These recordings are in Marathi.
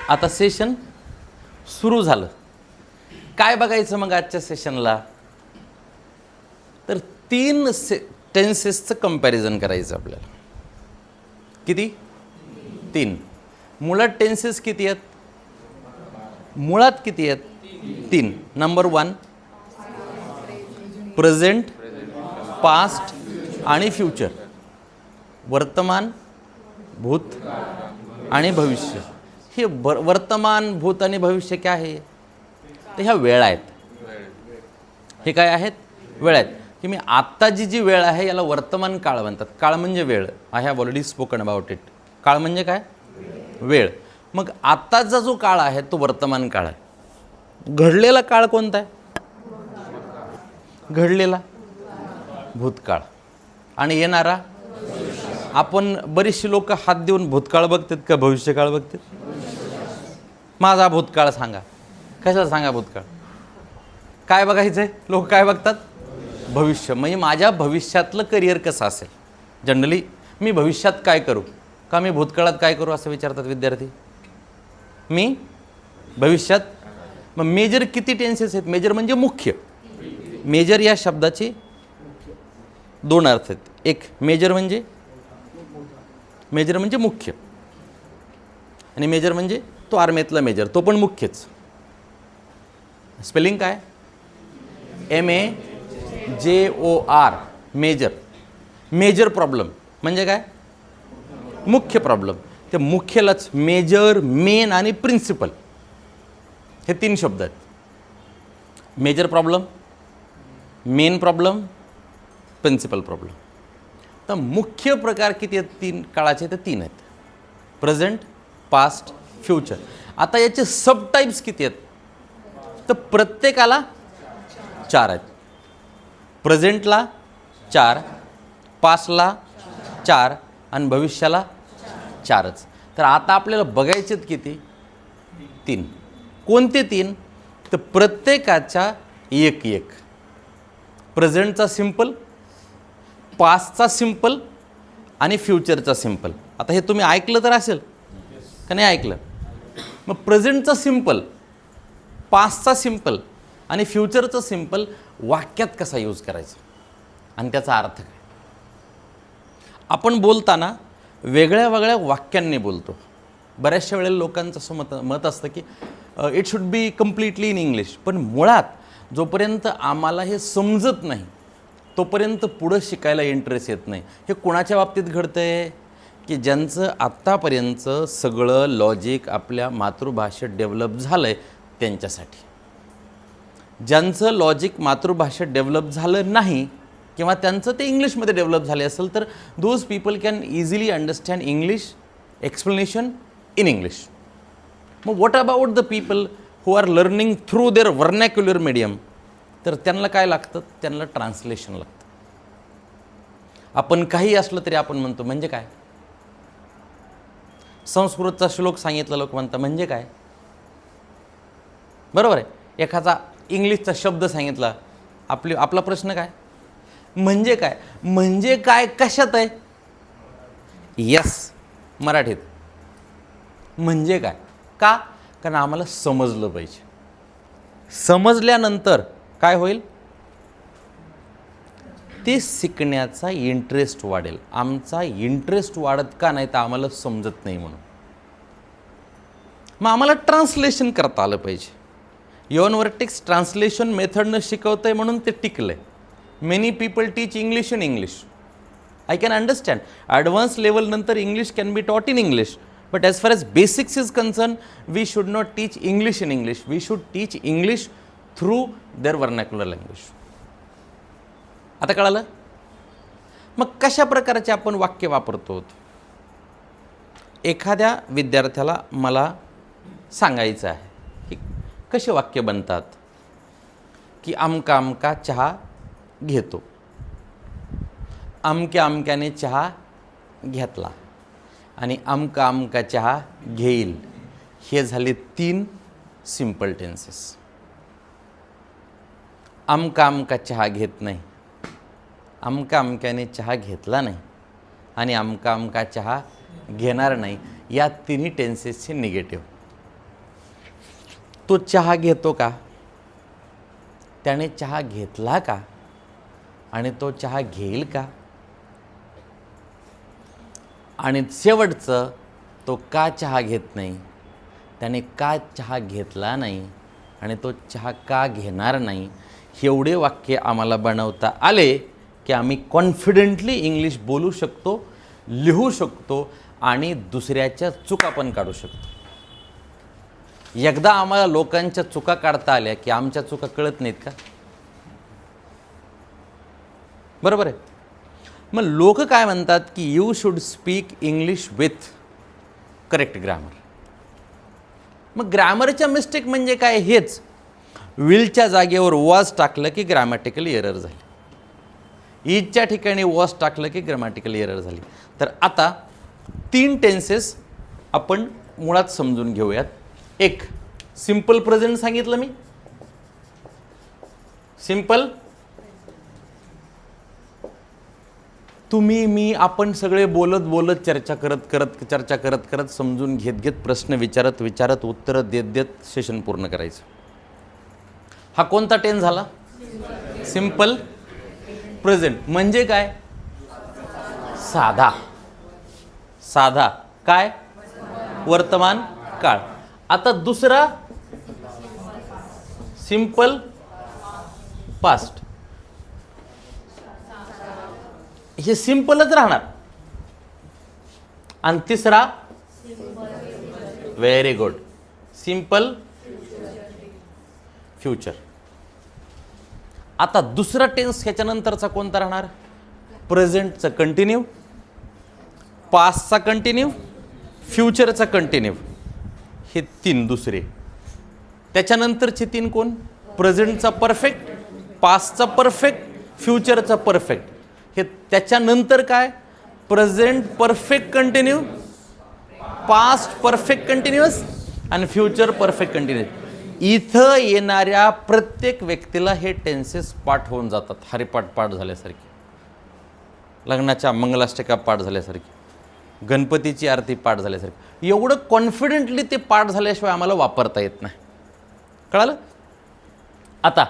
आता सेशन सुरू झालं. काय बघायचं मग आजच्या सेशनला? तर 3 टेन्सेसचं कंपॅरिझन करायचं आपल्याला. किती? 3. मुळात टेन्सेस किती आहेत? मुळात किती आहेत? 3. नंबर 1 प्रेझेंट, पास्ट आणि फ्युचर. वर्तमान, भूत आणि भविष्य. हे वर्तमान, भूत आणि भविष्य काय आहे? तर ह्या वेळ आहेत. हे काय आहेत? वेळ आहेत. की मी आत्ताची जी वेळ आहे याला वर्तमान काळ म्हणतात. काळ म्हणजे वेळ. I have already spoken about it. काळ म्हणजे काय? वेळ. मग आत्ताचा जो काळ आहे तो वर्तमान काळ आहे. घडलेला काळ कोणता आहे? घडलेला भूतकाळ. आणि येणारा? आपण बरीचशी लोक हात देऊन भूतकाळ बघतात का भविष्यकाळ बघतात? माझा भूतकाळ सांगा. कशाला सांगा भूतकाळ? काय बघायचं आहे? लोक काय बघतात? भविष्य. म्हणजे माझ्या भविष्यातलं करिअर कसं असेल. जनरली मी भविष्यात काय करू, का मी भूतकाळात काय करू असं विचारतात विद्यार्थी. मी भविष्यात. मग मेजर किती टेन्सेस आहेत? मेजर म्हणजे मुख्य. मेजर या शब्दाचे 2 अर्थ आहेत. एक मेजर म्हणजे मुख्य, आणि मेजर म्हणजे तो आर्मीतला मेजर, तो पण मुख्यच. स्पेलिंग काय? MAJOR. मेजर. मेजर प्रॉब्लेम म्हणजे काय? मुख्य प्रॉब्लेम. ते मुख्यलाच मेजर, मेन आणि प्रिन्सिपल हे 3 शब्द आहेत. Major problem, main problem, principal problem. तर मुख्य प्रकार किती आहेत 3 काळाचे? तर 3 आहेत. Present, past, future. आता याचे सब टाईप्स किती आहेत? तर प्रत्येकाला 4 आहेत. प्रेझेंटला 4, पास्टला 4 आणि भविष्याला 4च. तर आता आपल्याला बघायचेत किती? 3. कोणते 3? तर प्रत्येकाच्या एक. प्रेझेंटचा सिंपल, पास्टचा सिंपल आणि फ्युचरचा सिंपल. आता हे तुम्ही ऐकलं तर असेल का नाही ऐकलं? मग प्रेझेंटचा सिंपल, पास्टचा सिंपल आणि फ्युचरचा सिंपल वाक्यात कसा यूज करायचा आणि त्याचा अर्थ काय? आपण बोलताना वेगळ्या वेगळ्या वाक्यांनी बोलतो. बऱ्याचशा वेळेला लोकांचं असं मत असतं की it should be completely in English. पण मुळात जोपर्यंत आम्हाला हे समजत नाही तोपर्यंत पुढं शिकायला इंटरेस्ट येत नाही. हे कोणाच्या बाबतीत घडतं आहे? की ज्यांचं आत्तापर्यंतचं सगळं लॉजिक आपल्या मातृभाषेत डेव्हलप झालं आहे त्यांच्यासाठी. ज्यांचं लॉजिक मातृभाषेत डेव्हलप झालं नाही किंवा त्यांचं ते इंग्लिशमध्ये डेव्हलप झाले असेल तर those people can easily understand English explanation in English. मग what about the people who are learning through their vernacular medium? तर त्यांना काय लागतं? त्यांना ट्रान्सलेशन लागतं. आपण काही असलं तरी आपण म्हणतो म्हणजे काय? संस्कृतचा श्लोक सांगितला लोक म्हणतात म्हणजे काय? बरोबर आहे. एखादा इंग्लिशचा शब्द सांगितला, आपला प्रश्न काय? म्हणजे काय? म्हणजे काय कशात आहे? यस, मराठीत. म्हणजे काय? का? कारण आम्हाला समजलं पाहिजे. समजल्यानंतर काय होईल? ते शिकण्याचा इंटरेस्ट वाढेल. आमचा इंटरेस्ट वाढत का नाही? तर आम्हाला समजत नाही म्हणून. मग आम्हाला ट्रान्सलेशन करता आलं पाहिजे. यॉन वर्टेक्स ट्रान्सलेशन मेथडनं शिकवतं आहे म्हणून ते टिकलं आहे. Many people teach English in English. I can understand. Advance लेवलनंतर English can be taught in English. But as far as basics is concerned, we should not teach English in English. We should teach English through their vernacular language. आता कळालं? मग कशा प्रकारचे आपण वाक्य वापरतो? एखाद्या विद्यार्थ्याला मला सांगायचं आहे की कसे वाक्य बनतात, की अमका अमका चहा घेतो, अमक्या अमक्याने चहा घेतला आणि अमका अमका चहा घेईल. हे झाले 3 सिंपल टेन्सेस. अमका अमका चहा घेत नाही, अमका अमक्याने चहा घेतला नाही आणि अमका अमका चहा घेणार नाही. या 3 टेन्सेसचे निगेटिव्ह. तो चहा घेतो का, त्याने चहा घेतला का, आणि तो चहा घेईल का, आणि शेवटचं तो का चहा घेत नाही, त्याने का चहा घेतला नाही, आणि तो चहा का घेणार नाही. एवढे वाक्य आम्हाला बनवता आले की आम्ही कॉन्फिडेंटली इंग्लिश बोलू शकतो, लिहू शकतो आणि दुसऱ्याच्या चुका पण काढू शकतो. एकदा आम्हाला लोकांच्या चुका काढता आल्या की आमच्या चुका कळत नाहीत का? बरोबर आहे. मग लोक काय म्हणतात की you should speak English with correct grammar. मग ग्रामरच्या मिस्टेक म्हणजे काय? हेच विलच्या जागेवर वॉज टाकलं की ग्रामॅटिकली एरर झाली, इजच्या ठिकाणी वॉज टाकलं की ग्रामॅटिकली एरर झाली. तर आता 3 टेन्सेस आपण मुळात समजून घेऊयात. एक, सिंपल प्रेझेंट सांगितलं मी. सिंपल, तुम्ही मी आपण सगळे बोलत बोलत चर्चा करत समजून घेत प्रश्न विचारत उत्तरं देत सेशन पूर्ण करायचं. हा कोणता टेन्स झाला? Simple present. म्हणजे काय? साधा. साधा काय? वर्तमान काळ. आता दुसरा सिंपल पास्ट. हे सिंपलच राहणार. आणि तिसरा व्हेरी गुड, सिंपल फ्युचर. आता दुसरा टेन्स ह्याच्यानंतरचा कोणता राहणार? प्रेझेंटचा कंटिन्यू, पास्टचा कंटिन्यू, फ्युचरचा कंटिन्यू. हे 3 दुसरे. त्याच्यानंतरचे 3 कोण? प्रेझेंटचा परफेक्ट, पास्टचा परफेक्ट, फ्युचरचा परफेक्ट. हे त्याच्यानंतर काय? Present perfect continue, past perfect continuous आणि फ्युचर परफेक्ट कंटिन्युअस. इथं येणाऱ्या प्रत्येक व्यक्तीला हे टेन्सेस पाठ होऊन जातात. हरिपाठ पाठ झाल्यासारखी, लग्नाच्या मंगलाष्टका पाठ झाल्यासारखी, गणपतीची आरती पाठ झाल्यासारखी. एवढं कॉन्फिडेंटली ते पाठ झाल्याशिवाय आम्हाला वापरता येत नाही. कळालं? आता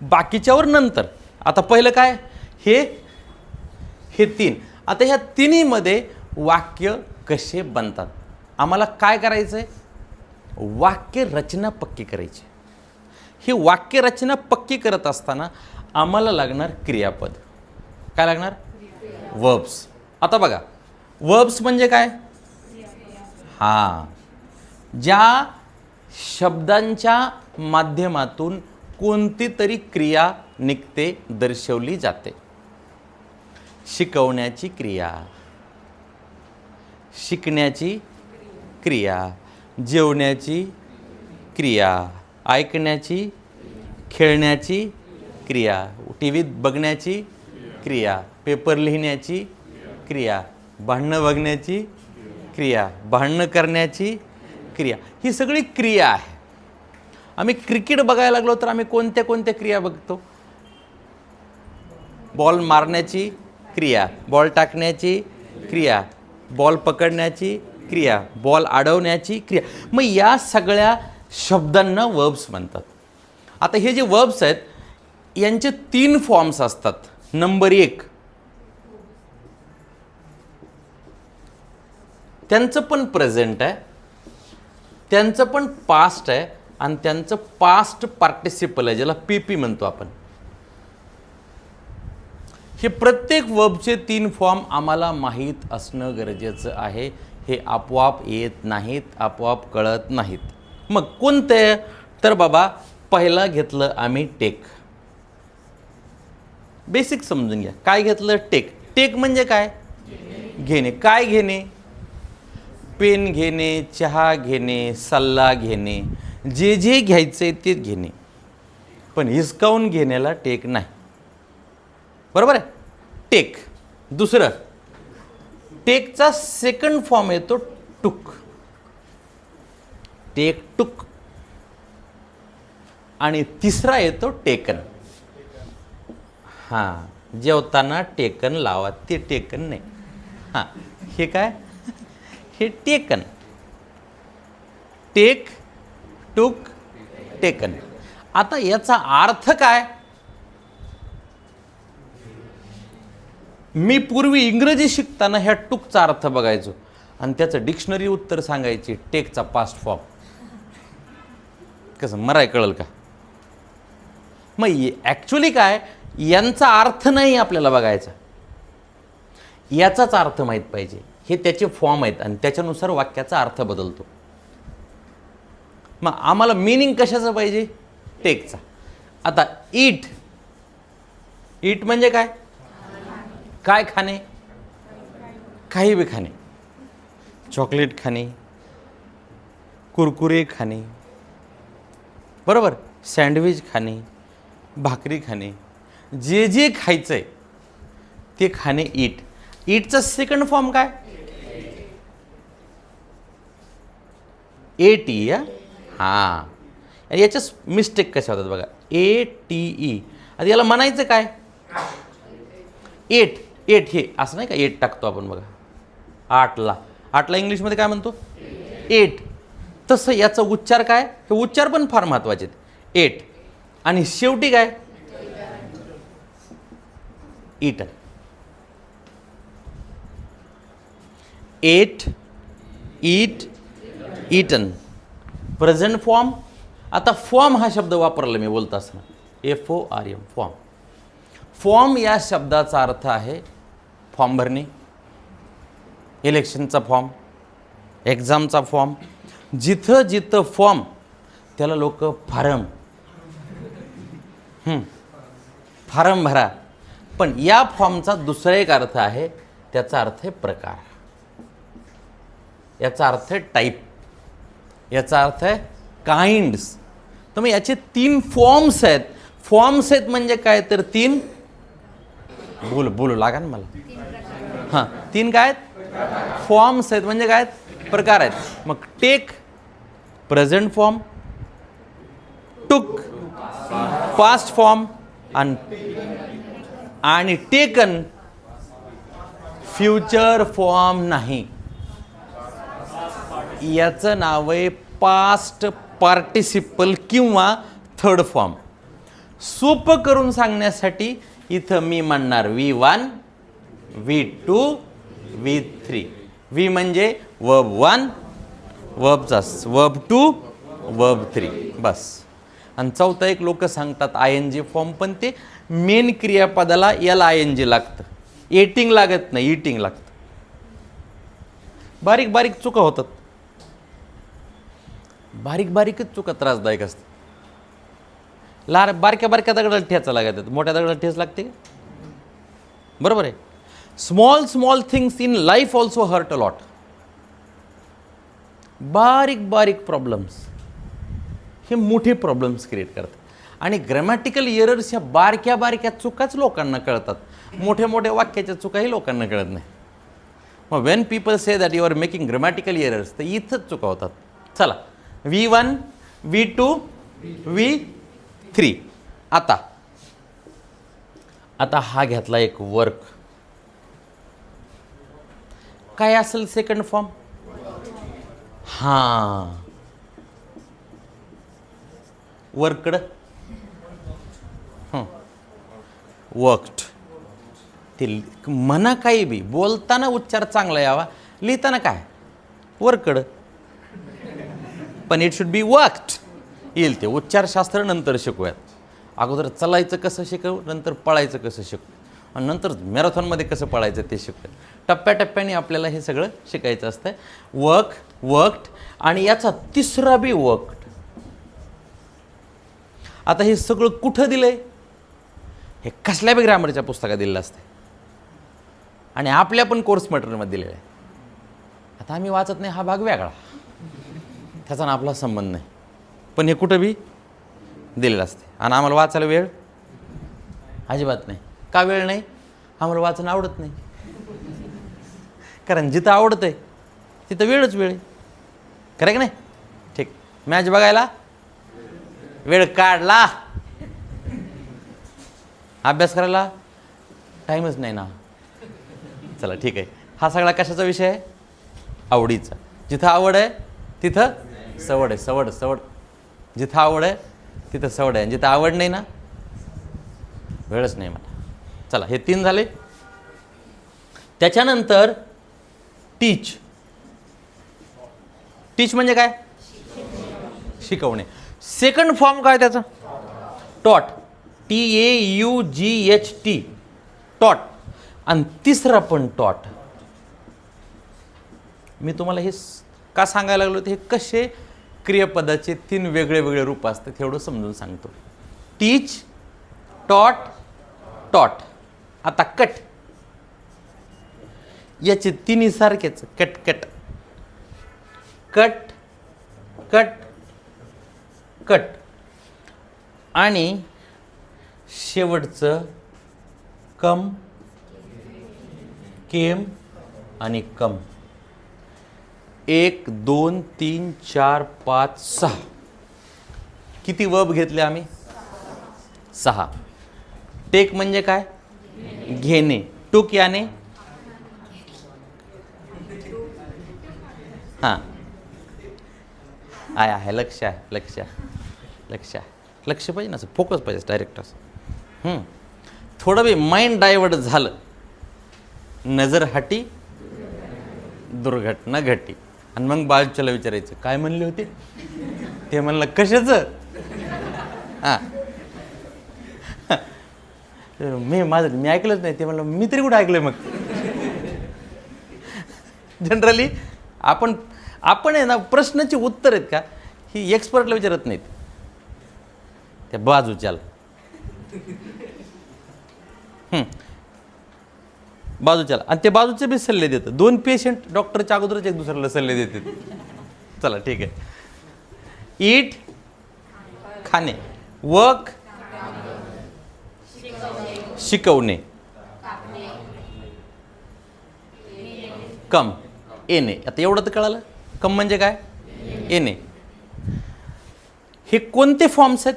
बाकीच्यावर नंतर. आता पहिलं काय? हे 3. आता ह्या तिन्हीमध्ये वाक्य कसे बनतात? आम्हाला काय करायचं आहे? वाक्य रचना पक्की करायची. ही वाक्य रचना पक्की करत असताना आम्हाला लागणार क्रियापद. काय लागणार? वर्ब्स. आता बघा, वर्ब्स म्हणजे काय? ज्या शब्दांच्या माध्यमातून कोणती तरी क्रिया निघते, दर्शवली जाते. शिकवण्याची क्रिया, शिकण्याची क्रिया, जेवण्याची क्रिया, ऐकण्याची, खेळण्याची क्रिया, टीव्हीत बघण्याची क्रिया, पेपर लिहिण्याची क्रिया, भांडणं बघण्याची क्रिया, भांडणं करण्याची क्रिया. ही सगळी क्रिया आहे. आम्ही क्रिकेट बघायला लागलो तर आम्ही कोणत्या कोणत्या क्रिया बघतो? बॉल मारण्याची क्रिया, बॉल टाकण्याची क्रिया, बॉल पकडण्याची क्रिया, बॉल अडवण्याची क्रिया. मग या सगळ्या शब्दांना वर्ब्स म्हणतात. आता हे जे वर्ब्स आहेत यांचे 3 फॉर्म्स असतात. नंबर 1, त्यांचं पण प्रेझेंट आहे, त्यांचं पण पास्ट आहे आणि त्यांचं पास्ट पार्टिसिपल आहे, ज्याला PP म्हणतो आपण. हे प्रत्येक वर्बचे 3 फॉर्म आम्हाला माहीत असणं गरजेचं आहे. हे आपोआप येत नाहीत, आपोआप कळत नाहीत. मग कोणते? तर बाबा, पहिला घेतलं आम्ही टेक. बेसिक समजून घ्या. काय घेतलं? टेक. टेक म्हणजे काय? घेणे. काय घेणे? पेन घेणे, चहा घेणे, सल्ला घेणे, जे जे घ्यायचंय ते घेणे. पण हिसकावून घेण्याला टेक नाही. बरोबर आहे? टेक. दुसरं, टेकचा सेकंड फॉर्म येतो टुक. टेक, टुक. आणि तिसरा येतो टेकन. जेवताना टेकन लावा. ते टेकन नाही. हे काय? हे टेकन. टेक, टुक, टेकन. आता याचा अर्थ काय? मी पूर्वी इंग्रजी शिकताना ह्या टूकचा अर्थ बघायचो आणि त्याचं डिक्शनरी उत्तर सांगायची टेकचा पास्ट फॉर्म. कसं मराय कळल का? मग ॲक्च्युली काय, यांचा अर्थ नाही आपल्याला बघायचा, याचाच अर्थ माहीत पाहिजे. हे त्याचे फॉर्म आहेत आणि त्याच्यानुसार वाक्याचा अर्थ बदलतो. मग आम्हाला मिनिंग कशाचं पाहिजे? टेकचा. आता ईट, ईट म्हणजे काय? काय खाणे? काही बी खाणे. चॉकलेट खाणे, कुरकुरे खाणे, बरोबर, सँडविच खाणे, भाकरी खाणे, जे जे खायचं आहे ते खाणे ईट. ईटचा सेकंड फॉर्म काय? ATE. हां, याच्या मिस्टेक कशा होतात बघा. ATE. आता याला म्हणायचं काय? एट. एट हे असं नाही का, एट टाकतो आपण बघा आठला इंग्लिशमध्ये काय म्हणतो? एट. तसं याचा उच्चार काय? हे उच्चार पण फार महत्त्वाचे आहेत. एट आणि शेवटी काय? ईटन. एट, ईट, ईटन. Present form. आता फॉर्म हा शब्द वापरला मी बोलत असताना, FORM, फॉर्म. फॉर्म या शब्दाचा अर्थ आहे फॉर्म भरणे, इलेक्शनचा फॉर्म, एक्झामचा फॉर्म. जिथं जिथं फॉर्म त्याला लोक फारम फारम भरा. पण या फॉर्मचा दुसरा एक अर्थ आहे, त्याचा अर्थ आहे प्रकार, याचा अर्थ आहे टाईप, याचा अर्थ आहे काइंड्स. तर मग याचे 3 फॉर्म्स आहेत. फॉर्म्स आहेत म्हणजे काय तर 3 बोलू लागा ना मला. हां, 3 काय आहेत? फॉर्म्स आहेत म्हणजे काय आहेत? प्रकार आहेत. मग टेक प्रेझेंट फॉर्म, टूक पास्ट फॉर्म आणि टेकन फ्युचर फॉर्म नाही. याचं नाव आहे पास्ट पार्टिसिपल किंवा थर्ड फॉर्म. सोपं करून सांगण्यासाठी इथं मी म्हणणार V1, V2, V3. V म्हणजे वर्ब 1, वर्ब 2, वर्ब 3, बस. आणि चौथा एक लोक सांगतात ING फॉर्म, पण ते मेन क्रियापदाला याला ING लागतं, एटिंग लागत नाही, ईटिंग लागतं. बारीक बारीक चुका होतात, बारीकच चुका त्रासदायक असतात. बारक्या दगडाला ठेचा लागतात, मोठ्या दगडाला ठेच लागते का? बरोबर आहे. Small things in life also hurt a lot. बारीक प्रॉब्लेम्स हे मोठे प्रॉब्लेम्स क्रिएट करतात. आणि ग्रॅमॅटिकल एरर्स ह्या बारक्या चुकाच लोकांना कळतात, मोठ्या वाक्याच्या चुकाही लोकांना कळत नाही. मग when people say that you are making grammatical errors, तर इथंच चुका होतात. चला, V1, V2, V3. आता हा घेतला एक वर्क. काय असेल सेकंड फॉर्म? हां, वर्कड, वर्कड. ते म्हणा काही बी, बोलताना उच्चार चांगला यावा, लिहिताना काय वर्कड, पण इट शुड बी वर्कड येईल. ते उच्चारशास्त्र नंतर शिकूयात. अगोदर चालायचं कसं शिकवू, नंतर पळायचं कसं शिकू, आणि नंतर मॅरेथॉनमध्ये कसं पळायचं ते शिकू. टप्प्याटप्प्याने आपल्याला हे सगळं शिकायचं असतं. वर्कड आणि याचा तिसरा बी वर्कड. आता हे सगळं कुठं दिलंय? हे कसल्या बी ग्रामरच्या पुस्तकात दिलेलं असतं आणि आपल्या पण कोर्स मटेरियलमध्ये दिलेलं आहे. आता आम्ही वाचत नाही, हा भाग वेगळा, त्याचा ना आपला संबंध नाही, पण हे कुठं बी दिलेलं असते. आणि आम्हाला वाचायला वेळ अजिबात नाही. का वेळ नाही? आम्हाला वाचणं आवडत नाही. कारण जिथं आवडत आहे तिथं वेळ आहे. खरं की नाही? ठीक. मॅच बघायला वेळ काढला, अभ्यास करायला टाईमच नाही ना. चला ठीक आहे. हा सगळा कशाचा विषय आहे? आवडीचा. जिथं आवड आहे तिथं सवड आहे. सवड जिथं आवड आहे तिथं सवड आहे, जिथं आवड नाही ना वेळच नाही मला. चला हे 3 झाले. त्याच्यानंतर टीच. टीच म्हणजे काय? शिकवणे. सेकंड फॉर्म काय त्याचा? टॉट. TAUGHT टॉट. आणि तिसरा पण टॉट. मी तुम्हाला हे का सांगायला लागलो ते, हे कसे क्रियापदाचे 3 वेगळे वेगळे रूप असतात एवढं समजून सांगतो. टीच, टॉट, टॉट. आता कट. याचे 3 सारखेच. Cut cut cut cut cut. आणि शेवटचं कम, केम आणि कम. 1 2 3 4 5 6. किती वर्ब घेतले आम्ही? 6. टेक म्हणजे काय? घेणे. टूक याने हां आहे लक्ष आहे, लक्ष लक्ष लक्ष पाहिजे ना, असं फोकस पाहिजे डायरेक्ट असं. थोडं बी माइंड डायवर्ट झालं, नजर हटी दुर्घटना घटी. आणि मग बाजूच्याला विचारायचं काय म्हणले होते, ते म्हणलं कशाचं. हां मी ऐकलंच नाही. ते म्हणलं मी तरी कुठं ऐकलंय. मग जनरली आपण आहे ना, प्रश्नाची उत्तर आहेत का ही एक्सपर्टला विचारत नाहीत, त्या बाजूच्याला. बाजूच्याला. आणि ते बाजूचे बी सल्ले देतात. 2 पेशंट डॉक्टरच्या अगोदरच एक दुसऱ्याला सल्ले देतात. चला ठीक आहे. ईट खाणे, वर्क शिकवणे, कम येणे. आता एवढं तर कळालं. कम म्हणजे काय? येणे. हे कोणते फॉर्म्स आहेत?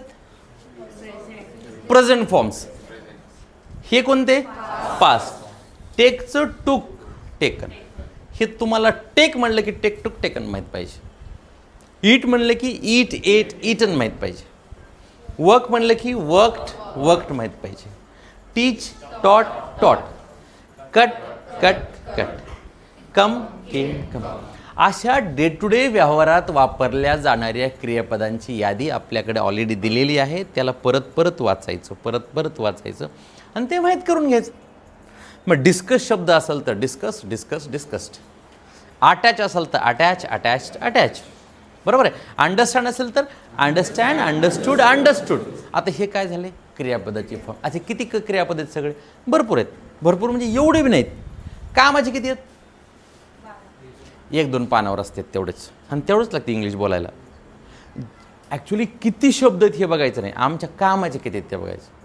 Present forms. हे कोणते? पास्ट. टेकचं टूक, टेकन. हे तुम्हाला टेक म्हणलं की टेक टूक टेकन माहीत पाहिजे. ईट म्हणलं की ईट एट ईटन माहीत पाहिजे. वर्क म्हणलं की वर्कड वर्कड माहीत पाहिजे. Teach taught taught. Cut cut cut. Come came come. अशा डे टू डे व्यवहारात वापरल्या जाणाऱ्या क्रियापदांची यादी आपल्याकडे ऑलरेडी दिलेली आहे. त्याला परत परत वाचायचं, परत परत वाचायचं आणि ते माहीत करून घ्यायचं. मग डिस्कस शब्द असेल तर डिस्कस डिस्कस डिस्कस्ड. अटॅच असेल तर अटॅच अटॅच्ड अटॅच. बरोबर आहे. अंडरस्टँड असेल तर अंडरस्टँड अंडरस्टूड अंडरस्टूड. आता हे काय झाले? क्रियापदाची फॉर्म. आता किती क्रियापद आहेत? सगळे भरपूर आहेत. भरपूर म्हणजे एवढे बी नाहीत. कामाचे किती आहेत? 1-2 पानावर असतात तेवढेच. आणि तेवढंच लागते इंग्लिश बोलायला. ॲक्च्युली किती शब्द आहेत हे बघायचं नाही, आमच्या कामाचे किती आहेत ते बघायचं.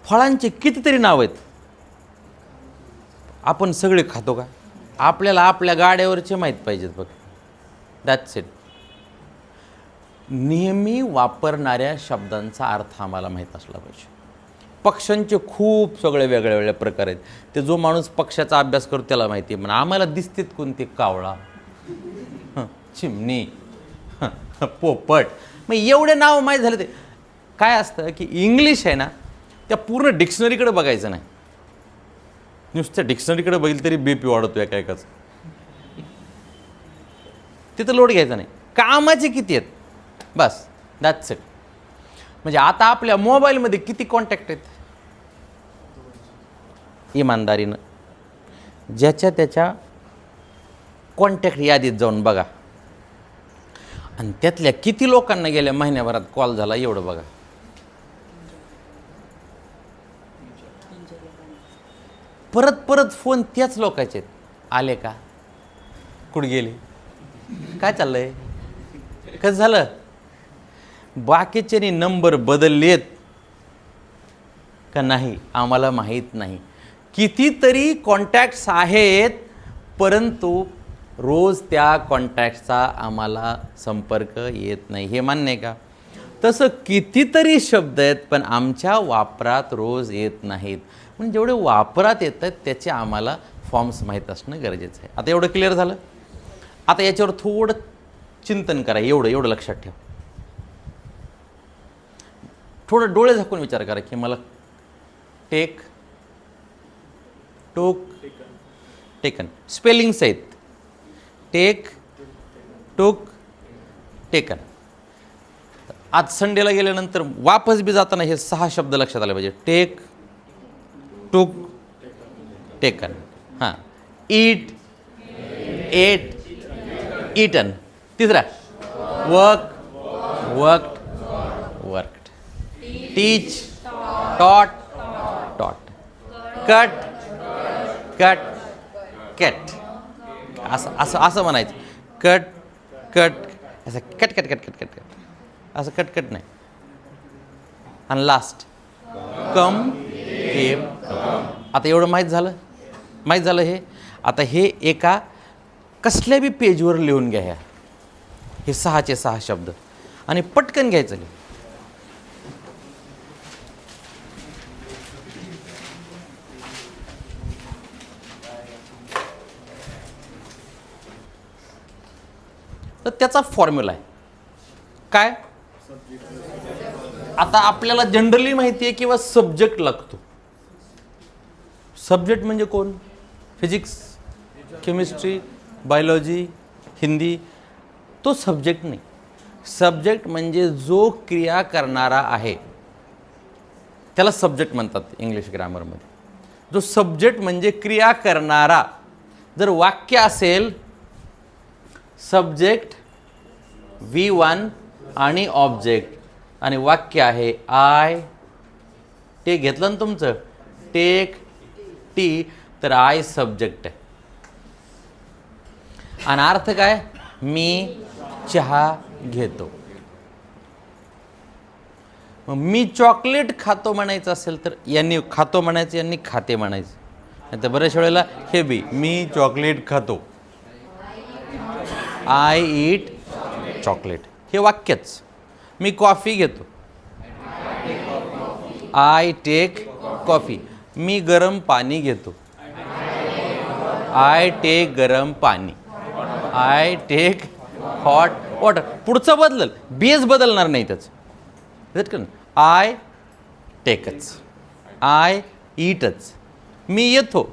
फळांचे कितीतरी नाव आहेत. आपण सगळे खातो का? आपल्याला आपल्या गाड्यावरचे माहीत पाहिजेत बघ. That's it. नेहमी वापरणाऱ्या शब्दांचा अर्थ आम्हाला माहीत असला पाहिजे. पक्ष्यांचे खूप सगळे वेगळे वेगळे प्रकार आहेत. ते जो माणूस पक्ष्याचा अभ्यास करतो त्याला माहिती आहे. पण आम्हाला दिसतेत कोणते? कावळा, चिमणी, पोपट. मग एवढे नाव माहीत झाले. ते काय असतं की इंग्लिश आहे ना, त्या पूर्ण डिक्शनरीकडे बघायचं नाही. नुसत्या डिक्शनरीकडे बघितलं तरी BP वाढवतो एका एकाच. तिथं लोड घ्यायचा नाही. कामाचे किती आहेत बस. That's it. म्हणजे आता आपल्या मोबाईलमध्ये किती कॉन्टॅक्ट आहेत? इमानदारीनं ज्याच्या त्याच्या कॉन्टॅक्ट यादीत जाऊन बघा. आणि त्यातल्या किती लोकांना गेल्या महिन्याभरात कॉल झाला एवढं बघा. परत परत फोन त्याच लोकांचे आहेत. आले का? कुठे गेले? काय चाललंय? कसं झालं? बाकीचे नंबर बदललेत का नाही आम्हाला माहीत नाही. कितीतरी कॉन्टॅक्ट्स आहेत, परंतु रोज त्या कॉन्टॅक्टचा आम्हाला संपर्क येत नाही. हे मान्य आहे का? तसं कितीतरी शब्द आहेत पण आमच्या वापरात रोज येत नाहीत. म्हणजे जेवढे वापरात येतात त्याचे आम्हाला फॉर्म्स माहीत असणं गरजेचं आहे. आता एवढं क्लिअर झालं. आता याच्यावर थोडं चिंतन करा. एवढं लक्षात ठेवा. थोडं डोळे झाकून विचार करा की मला टेक, टूक, टेकन स्पेलिंग्स आहेत. टेक, टूक, टेकन. आज संडेला गेल्यानंतर वापस बी जाताना हे 6 शब्द लक्षात आले पाहिजे. टेक, टूक, टेकन. हां, ईट, एट, ईटन. तिसरा वर्क, वर्कड, वर्कड. टीच, taught, taught. Cut, cut, cut. असं असं असं म्हणायचं. कट, कट, असं cut cut cut cut cut cut, असं कटकट नाही. आणि लास्ट कम, केम. आता एवढं माहीत झालं हे. आता हे एका कसल्या बी पेजवर लिहून घ्या हे 6चे 6 शब्द आणि पटकन घ्यायचं. तर त्याचा फॉर्म्युला आहे काय. आता आपल्याला जनरली माहिती आहे किंवा सब्जेक्ट लागतो. सब्जेक्ट म्हणजे कोण? Physics, chemistry, biology, Hindi. तो सब्जेक्ट नाही. सब्जेक्ट म्हणजे जो क्रिया करणारा आहे त्याला सब्जेक्ट म्हणतात इंग्लिश ग्रामरमध्ये. जो सब्जेक्ट म्हणजे क्रिया करणारा. जर वाक्य असेल सब्जेक्ट V1 आणि ऑब्जेक्ट आणि वाक्य आहे आय टेक. घेतलं ना तुमचं टेक टी, तर आय सब्जेक्ट आहे. आणि अर्थ काय? मी चहा घेतो. मग मी चॉकलेट खातो म्हणायचं असेल तर यांनी खातो म्हणायचं, यांनी खाते म्हणायचं. नाही तर बऱ्याच वेळेला हे बी मी चॉकलेट खातो. आय ईट चॉकलेट हे वाक्यच. मी कॉफी घेतो. I take coffee. मी गरम पाणी घेतो. आय टेक गरम pani. I take hot water. पुढचं बदलल, बेस बदलणार नाही त्याचं. I टेकच, I ईटच. मी येतो.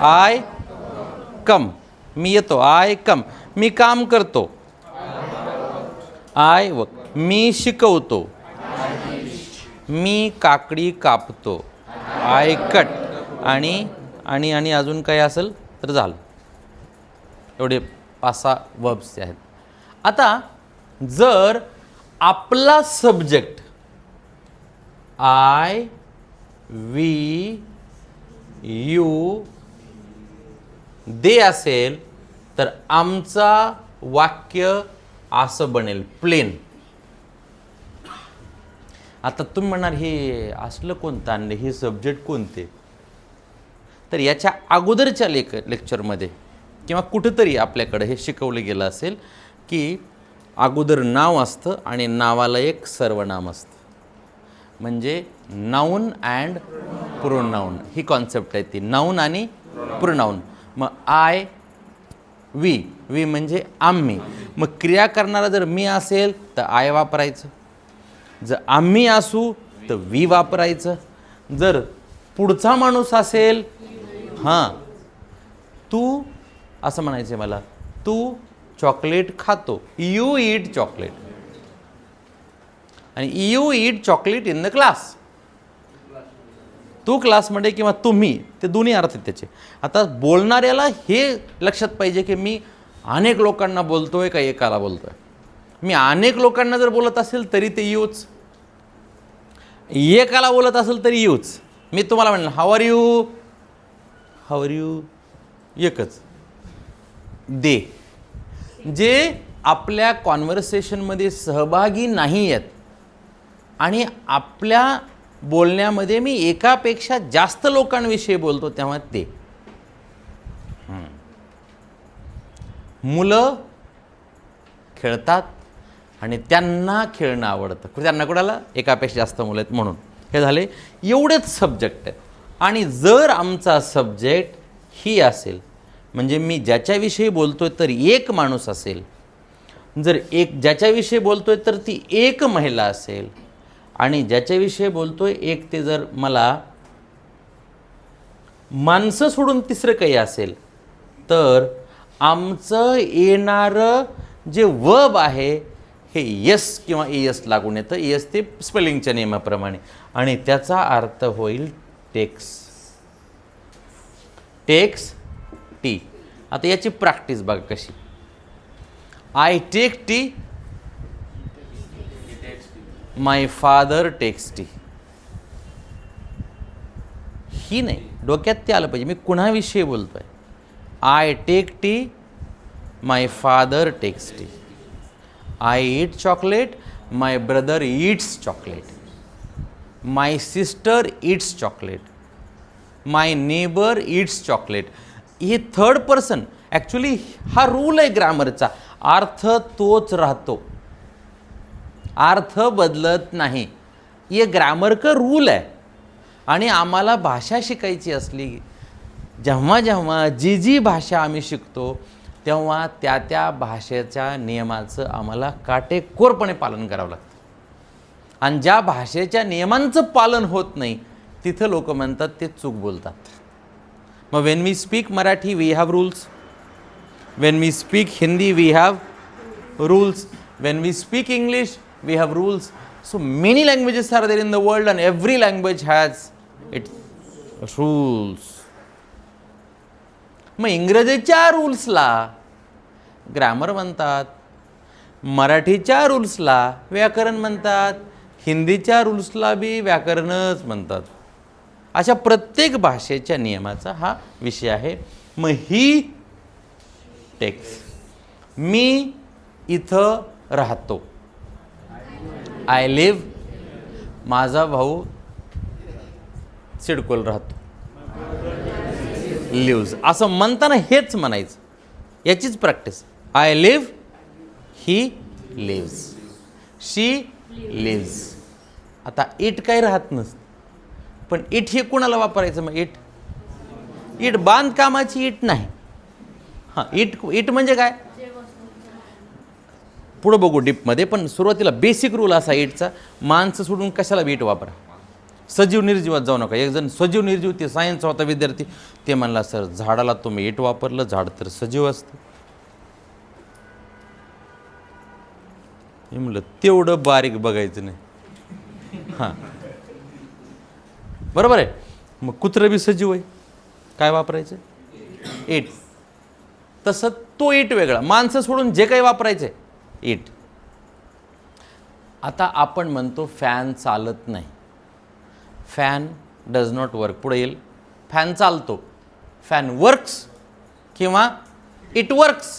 आय कम. मी येतो. आय कम. मी काम करतो. I work. मी शिकवतो. मी काकडी कापतो. I cut. आणि आणि आणि अजून काही असेल तर झालं. एवढे 5-6 वर्ब्स आहेत. आता जर आपला सब्जेक्ट आय, वी, यू, दे असेल तर आमचा वाक्य असं बनेल प्लेन. आता तुम्ही म्हणणार हे असलं कोणतं आणलं, हे सब्जेक्ट कोणते? तर याच्या अगोदरच्या लेक्चरमध्ये किंवा कुठंतरी आपल्याकडे हे शिकवलं गेलं असेल की अगोदर नाव असतं आणि नावाला एक सर्वनाम असतं. म्हणजे noun and pronoun he concept आहे ती. नाऊन आणि प्रोनाऊन. मग आय, वी, वी म्हणजे आम्ही. मग क्रिया करणारा जर मी असेल तर आय वापरायचं. जर आम्ही असू तर वी वापरायचं. जर पुढचा माणूस असेल हां तू असं म्हणायचं मला, तू चॉकलेट खातो. You eat chocolate. आणि you eat chocolate in the class. तू क्लासमध्ये किंवा तुम्ही, ते दोन्ही अर्थ आहेत त्याचे. आता बोलणाऱ्याला हे लक्षात पाहिजे की मी अनेक लोकांना बोलतोय का एकाला बोलतोय. मी अनेक लोकांना जर बोलत असेल तरी ते यूच, एकाला बोलत असेल तरी यूच. मी तुम्हाला म्हणलं how are you, how are you एकच. दे जे आपल्या कॉन्व्हर्सेशनमध्ये सहभागी नाही आहेत आणि आपल्या बोलण्यामध्ये मी एकापेक्षा जास्त लोकांविषयी बोलतो तेव्हा ते. मुलं खेळतात आणि त्यांना खेळणं आवडतं. त्यांना कुणाला? एकापेक्षा जास्त मुलं आहेत म्हणून. हे झाले एवढेच सब्जेक्ट आहेत. आणि जर आमचा सब्जेक्ट ही असेल म्हणजे मी ज्याच्याविषयी बोलतोय तर एक माणूस असेल. जर ज्याच्याविषयी बोलतोय तर ती एक महिला असेल. आणि ज्याच्याविषयी बोलतोय एक ते जर मला माणसं सोडून तिसरं काही असेल तर आमचं येणारं जे वर्ब आहे हे यस किंवा एस लागून येतं. एस ते स्पेलिंगच्या नियमाप्रमाणे आणि त्याचा अर्थ होईल टेक्स. Text T. आता याची प्रॅक्टिस बघा कशी. I take tea, my father takes tea. ही नाही, डोक्यात ते आलं पाहिजे मी कुणाविषयी बोलतोय. I take tea, my father takes tea. I eat chocolate, my brother eats chocolate. My sister eats chocolate. My neighbour eats chocolate. हे थर्ड पर्सन. ॲक्च्युली हा रूल आहे ग्रामरचा. अर्थ तोच राहतो, अर्थ बदलत नाही. ये ग्रामर का रूल आहे. आणि आम्हाला भाषा शिकायची असली, जेव्हा जेव्हा जी जी भाषा आम्ही शिकतो तेव्हा त्या त्या भाषेच्या नियमाचं आम्हाला काटेकोरपणे पालन करावं लागतं. आणि ज्या भाषेच्या नियमांचं पालन होत नाही तिथं लोक म्हणतात ते चूक बोलतात. मग when we speak Marathi we have rules. When we speak Hindi we have rules. When we speak English we have rules. So many languages are there in the world and every language has its rules. मग इंग्रजीच्या रूल्सला ग्रामर म्हणतात, मराठीच्या रूल्सला व्याकरण म्हणतात, हिंदीच्या रूल्सला बी व्याकरणच म्हणतात. अशा प्रत्येक भाषेच्या नियमाचा हा विषय आहे. मग ही टेक्स. मी इथं राहतो. I live. माझा भाऊ सिडकोल राहतो. लिव्ज. असं म्हणताना हेच म्हणायचं, याचीच practice. I live, he lives, she lives. आता इट काही राहत नसतं, पण इट हे कुणाला वापरायचं. मग इट, इट बांधकामाची इट नाही. हां, इट, इट म्हणजे काय पुढं बघू डीपमध्ये, पण सुरुवातीला बेसिक रूल असा इटचा, माणसं सोडून कशाला बी इट वापरा. सजीव निर्जीवात जाऊ नका. एक जण सजीव निर्जीव, ते सायन्सचा होता विद्यार्थी, ते म्हणला सर झाडाला तुम्ही इट वापरलं, झाड तर सजीव असतं. मी म्हणलं तेवढं बारीक बघायचं नाही. हां, बरोबर आहे. मग कुत्रं बी सजीव आहे, काय वापरायचं इट. तसं तो इट वेगळा, माणसं सोडून जे काही वापरायचं आहे इट. आता आपण म्हणतो फॅन चालत नाही. Fan does not work. पुढे येईल फॅन चालतो. फॅन वर्क्स किंवा इट वर्क्स.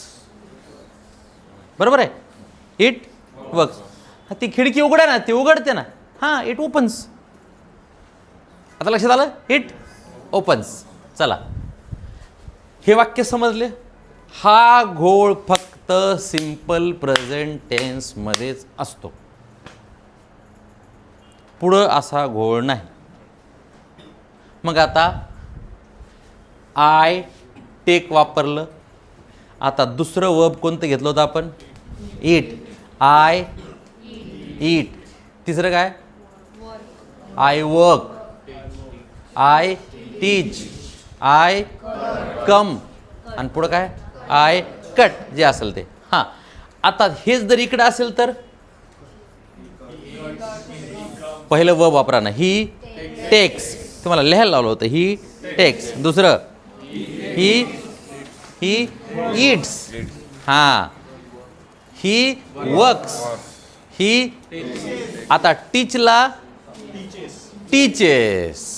बरोबर आहे. It works. हा, ती खिडकी उघडा ना, ती उघडते ना. हां, इट ओपन्स. आता लक्षात आलं. It opens. चला, हे वाक्य समजले. हा घोळ फक्त सिंपल प्रेझेंट टेन्स मध्येच असतो, पुढं असा घोळ नाही. मग आता आय टेक वापरलं. आता दुसरं वर्ब कोणतं घेतलं होतं आपण? इट. I eat. तिसरं काय? I work. I teach. I come. आणि पुढं काय? I cut. जे असेल ते. हां, आता हेच जर इकडं असेल तर पहिलं वर्ब वापरा ना. ही टेक्स. तुम्हाला लिहायला लावलं होतं. ही टेक्स. दुसरं ही ईट्स. हां, ही वर्क्स. ही आता टीचला टीचेस.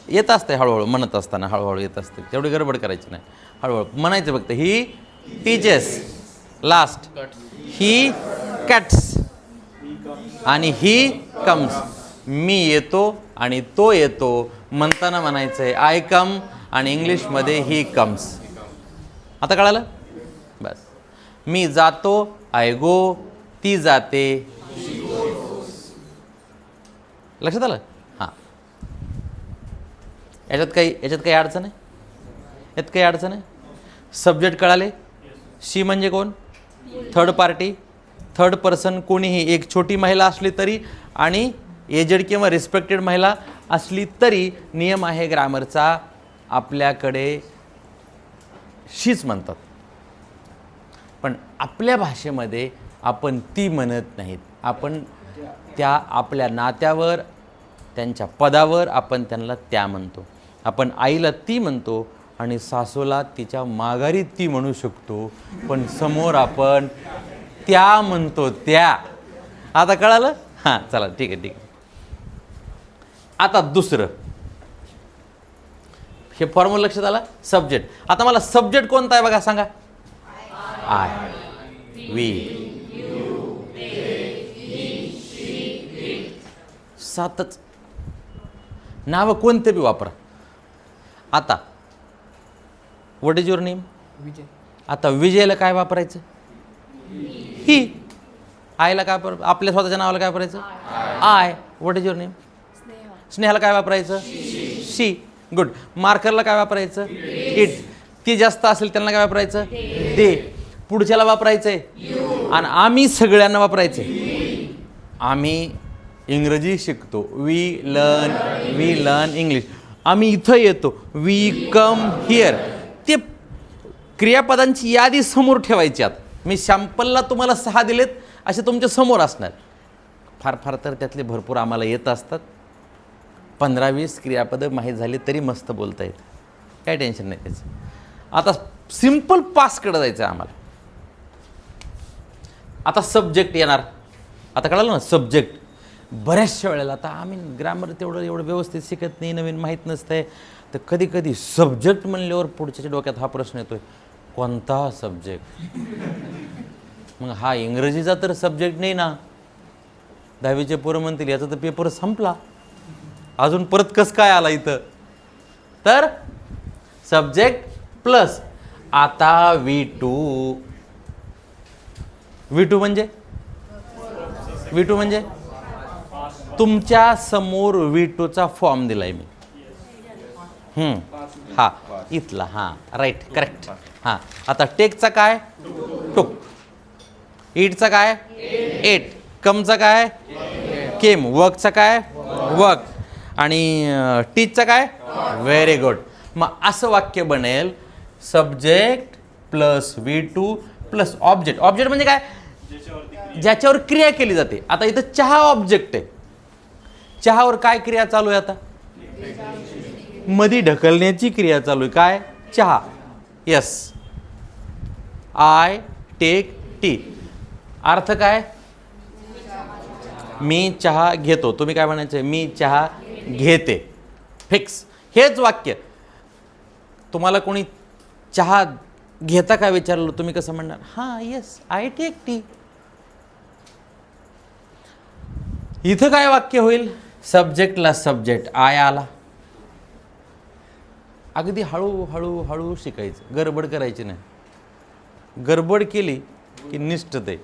येत असते हळूहळू, म्हणत असताना हळूहळू येत असते, तेवढी गडबड करायची नाही. हळूहळू म्हणायचं फक्त. He teaches. Last he cuts आणि ही कम्स. मी येतो आणि तो येतो म्हणताना म्हणायचं आहे आय कम आणि इंग्लिशमध्ये ही कम्स. आता कळालं? बस. मी जातो, आय गो. ती जाते, लक्षात आलं? हां, याच्यात काही अडचण आहे? यात काही अडचण आहे? सब्जेक्ट कळाले? शी म्हणजे कोण? Third party, third person. कोणीही, एक छोटी महिला असली तरी आणि एजेड किंवा रिस्पेक्टेड महिला असली तरी नियम आहे ग्रामरचा, आपल्याकडे शीच म्हणतात, पण आपल्या भाषेमध्ये आपण ती म्हणत नाहीत. आपण त्या आपल्या नात्यावर, त्यांच्या पदावर आपण त्यांना त्या म्हणतो. आपण आईला ती म्हणतो आणि सासूला तिच्या माघारी ती म्हणू शकतो, पण समोर आपण त्या म्हणतो त्या. आता कळालं? हां, चला ठीक आहे ठीक आहे. आता दुसरं, हे फॉर्म्युला लक्षात आला, सब्जेक्ट. आता मला सब्जेक्ट कोणता आहे बघा, सांगा. आय, वी, सातच नावं कोणते बी वापरा. आता व्हॉट इज युअर नेम? विजय. आता विजयला काय वापरायचं? ही. आयला काय आपल्या स्वतःच्या नावाला काय वापरायचं? I. What is your name? स्नेहाला काय वापरायचं? शी. गुड. मार्करला काय वापरायचं? इट. ती जास्त असेल त्यांना काय वापरायचं? दे. पुढच्याला वापरायचंय आणि आम्ही सगळ्यांना वापरायचंय. आम्ही इंग्रजी शिकतो, वी लर्न इंग्लिश. आम्ही इथं येतो, वी कम हिअर. ते क्रियापदांची यादी समोर ठेवायची. आता मी सॅम्पलला तुम्हाला 6 दिलेत, असे तुमच्या समोर असणार. फार फार तर त्यातले भरपूर आम्हाला येत असतात. 15-20 क्रियापदं माहीत झाली तरी मस्त बोलता येतं, काय टेन्शन नाही त्याचं. आता सिम्पल पासकडं जायचं आहे आम्हाला. आता सब्जेक्ट येणार. आता कळालं ना सब्जेक्ट. बऱ्याचशा वेळेला आता आम्ही ग्रामर एवढं व्यवस्थित शिकत नाही, नवीन माहीत नसतंय, तर कधी कधी सब्जेक्ट म्हणल्यावर पुढच्याच्या डोक्यात हा प्रश्न येतोय, कोणता सब्जेक्ट? मग हा इंग्रजीचा तर सब्जेक्ट नाही ना. 10वीचे पोरं म्हणतील याचा तर पेपर संपला, अजून परत कसं काय आला इथं? तर सब्जेक्ट प्लस आता V2 म्हणजे तुमच्या समोर V2चा फॉर्म दिलाय मी. हा इथला. हां राईट, करेक्ट. हां आता टेकचा काय? टुक. इटचा काय? एट. कमचा काय? केम. वर्कचा काय? वर्क. आणि टीचचा काय? Very good. मग असं वाक्य बनेल, subject plus V2 plus object. Object म्हणजे काय? ज्याच्यावर क्रिया केली जाते. आता इथं चहा ऑब्जेक्ट आहे. चहावर काय क्रिया चालू आहे? आता मधी ढकलण्याची क्रिया चालू आहे. काय? चहा. यस. I take tea. अर्थ काय? मी चहा घेतो. तुम्ही काय म्हणायचं? मी चहा घेते. फिक्स. हेच वाक्य. तुम्हाला कोणी चहा घेता का विचारलं, तुम्ही कसं म्हणणार? हां येस आय टेक टी. इथं काय वाक्य होईल? सब्जेक्टला सब्जेक्ट आय आला. अगदी हळूहळू हळू शिकायचं, गडबड करायची नाही. गडबड केली की निष्ठते.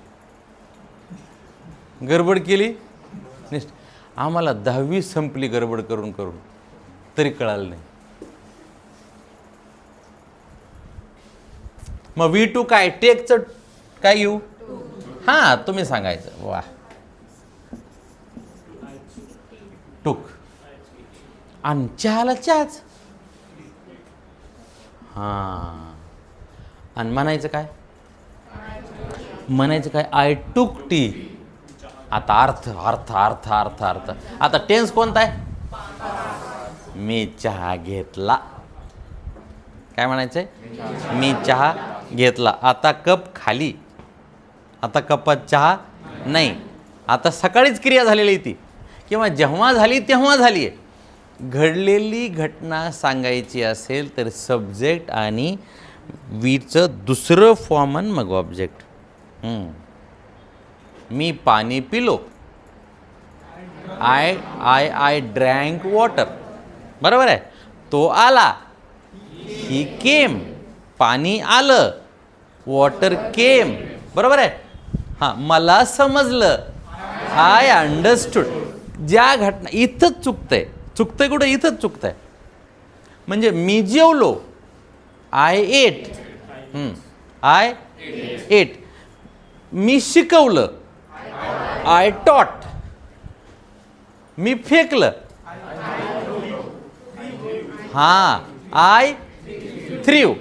गडबड केली निष्ठ. आम्हाला 10वी संपली गडबड करून करून, तरी कळालं नाही. मग V2 काय? टेकचं काय घेऊ? हां तुम्ही सांगायचं. वा. टूक. आणि चहाला चहाच. हां आणि म्हणायचं काय? म्हणायचं काय? आय टूक टी. आता अर्थ अर्थ अर्थ अर्थ अर्थ. आता टेन्स कोणता आहे? मी चहा घेतला. काय म्हणायचंय? मी चहा घेतला. आता कप खाली. आता कपात चहा नाही. आता सकाळीच क्रिया झालेली ती, किंवा जेव्हा झाली तेव्हा झाली आहे. घडलेली घटना सांगायची असेल तर सब्जेक्ट आणि वीचं दुसरं फॉर्म आणि मग ऑब्जेक्ट. मी पाणी पिलो. I drank water. बरोबर आहे. तो आला. ही केम. पाणी आलं. वॉटर केम. बरोबर आहे. हां मला समजलं. I understood. ज्या घटना इथंच चुकतंय. चुकतंय कुठं? इथंच चुकतंय. म्हणजे मी जेवलो. I ate. I ate. मी शिकवलं. आय टॉट. मी फेकलं. हां, आय थ्रीव.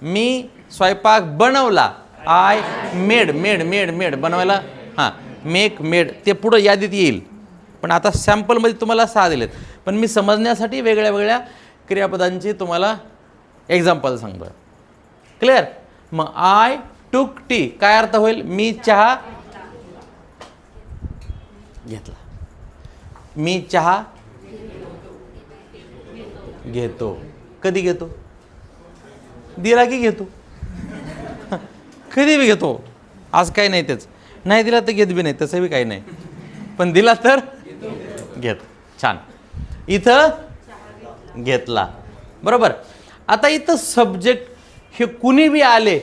मी स्वयंपाक बनवला. I made. Made made made बनवायला. हां, मेक मेड ते पुढं यादीत येईल. पण आता सॅम्पलमध्ये तुम्हाला 6 दिलेत. पण मी समजण्यासाठी वेगळ्या वेगळ्या क्रियापदांची तुम्हाला एक्झाम्पल सांगतो. क्लिअर. मग आय टूक टी काय अर्थ होईल? मी चहा घेतला. मी चहा घेतो. कधी घेतो? दिला की घेतो. कधी बी घेतो. आज काही नाही त्याच. नाही दिला तर घेत बी नाही, तसं बी काही नाही. पण दिला तर घेत. छान. इथं घेतला. बरोबर. आता इथं सब्जेक्ट हे कुणी बी आले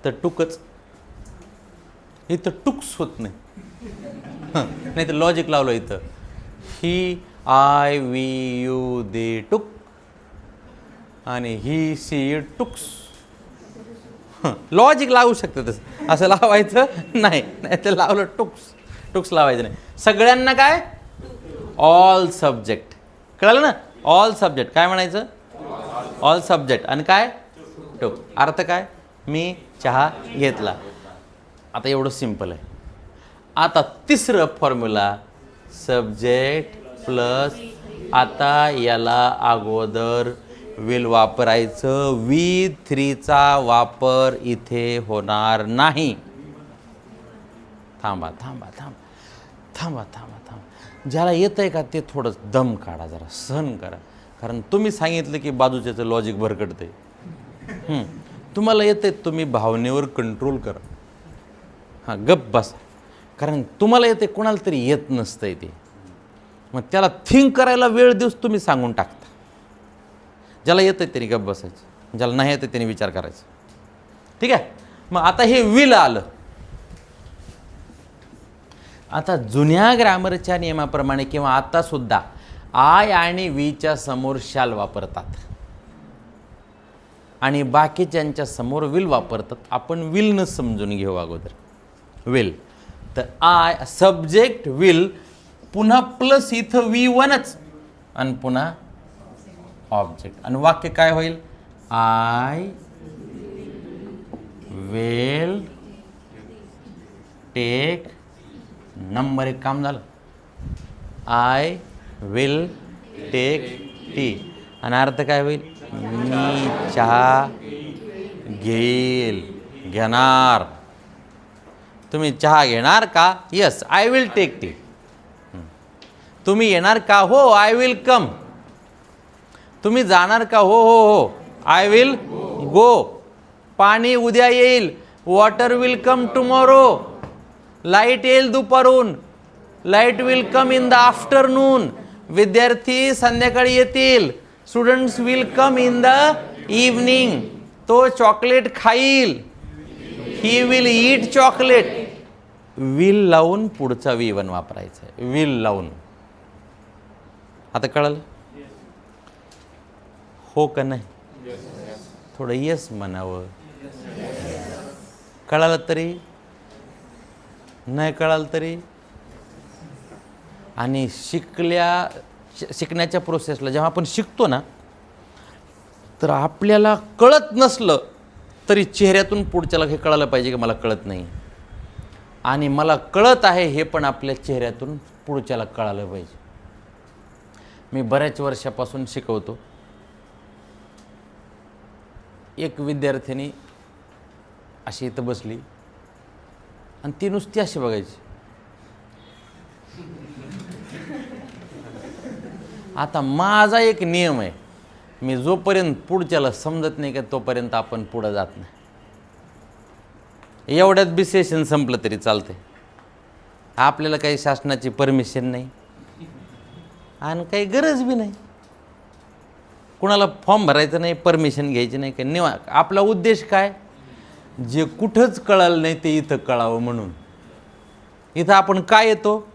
तर टुकच. इथं टुक्स होत नाही. नाही तर लॉजिक लावलं इथं. ही, आय, वी, यू, दे टुक आणि ही, सी टुक्स. लॉजिक लावू शकते तसं. असं लावायचं नाही. नाही तर लावलं टुक्स. टुक्स लावायचं नाही. सगळ्यांना काय? All subject. कळलं ना? ऑल सब्जेक्ट काय म्हणायचं? All subject. आणि काय? टुक. अर्थ काय? मी चहा घेतला. आता एवढं सिंपल आहे. आता तिसरं फॉर्म्युला सब्जेक्ट प्लस. आता याला अगोदर विल वापरायचं. V3चा वापर इथे होणार नाही. थांबा थांबा थांबा थांबा थांबा थांबा. ज्याला येत आहे का ते थोडं दम काढा, जरा सहन करा. कारण तुम्ही सांगितलं की बाजूच्याचं लॉजिक भरकटते. तुम्हाला येतं आहे, तुम्ही भावनेवर कंट्रोल करा. हां, गप्प बसा. कारण तुम्हाला येते, कोणाला तरी येत नसतंय ते. मग त्याला थिंक करायला वेळ दिवस तुम्ही सांगून टाकता. ज्याला येतं आहे त्याने गप्प बसायचं, ज्याला नाही येतं त्याने विचार करायचा. ठीक आहे. मग आता हे विल आलं. आता जुन्या ग्रामरच्या नियमाप्रमाणे किंवा आतासुद्धा आय आणि वीच्या समोर शॅल वापरतात आणि बाकीच्यांच्या समोर विल वापरतात. आपण विलनं समजून घेऊ अगोदर. विल तर आय सब्जेक्ट विल, पुन्हा प्लस इथं V1च आणि पुन्हा ऑब्जेक्ट. आणि वाक्य काय होईल? I will take. नंबर 1 काम झालं. I will take tea. आणि अर्थ काय होईल? मी चहा घेणार. तुम्ही चहा घेणार का? Yes, I will take tea. तुम्ही येणार का? हो, आय विल कम. तुम्ही जाणार का? हो हो हो, आय विल गो. पाणी उद्या येईल. Water will come tomorrow. Light येईल दुपारून. Light will come in the afternoon. विद्यार्थी संध्याकाळी येतील. Students will come in the evening. तो चॉकलेट खाईल. He will eat chocolate. Will लावून पुढचा V1 वापरायचा आहे. विल लावून. आता कळलं? हो का नाही? थोडं येस म्हणावं. कळालं तरी, नाही कळालं तरी. आणि शिकण्याच्या प्रोसेसला जेव्हा आपण शिकतो ना, तर आपल्याला कळत नसलं तरी चेहऱ्यातून पुढच्याला हे कळालं पाहिजे की मला कळत नाही. आणि मला कळत आहे हे पण आपल्या चेहऱ्यातून पुढच्याला कळालं पाहिजे. मी बऱ्याच वर्षापासून शिकवतो. एक विद्यार्थिनी अशी इथं बसली आणि ती नुसती अशी बघायची. आता माझा एक नियम आहे, मी जोपर्यंत पुढच्याला समजत नाही का तोपर्यंत आपण पुढं जात नाही. एवढ्यात बी सेशन संपलं तरी चालते. आपल्याला काही शासनाची परमिशन नाही आणि काही गरज बी नाही. कुणाला फॉर्म भरायचं नाही, परमिशन घ्यायची नाही, काही निवा. आपला उद्देश काय? जे कुठंच कळालं नाही ते इथं कळावं म्हणून. इथं आपण काय येतो?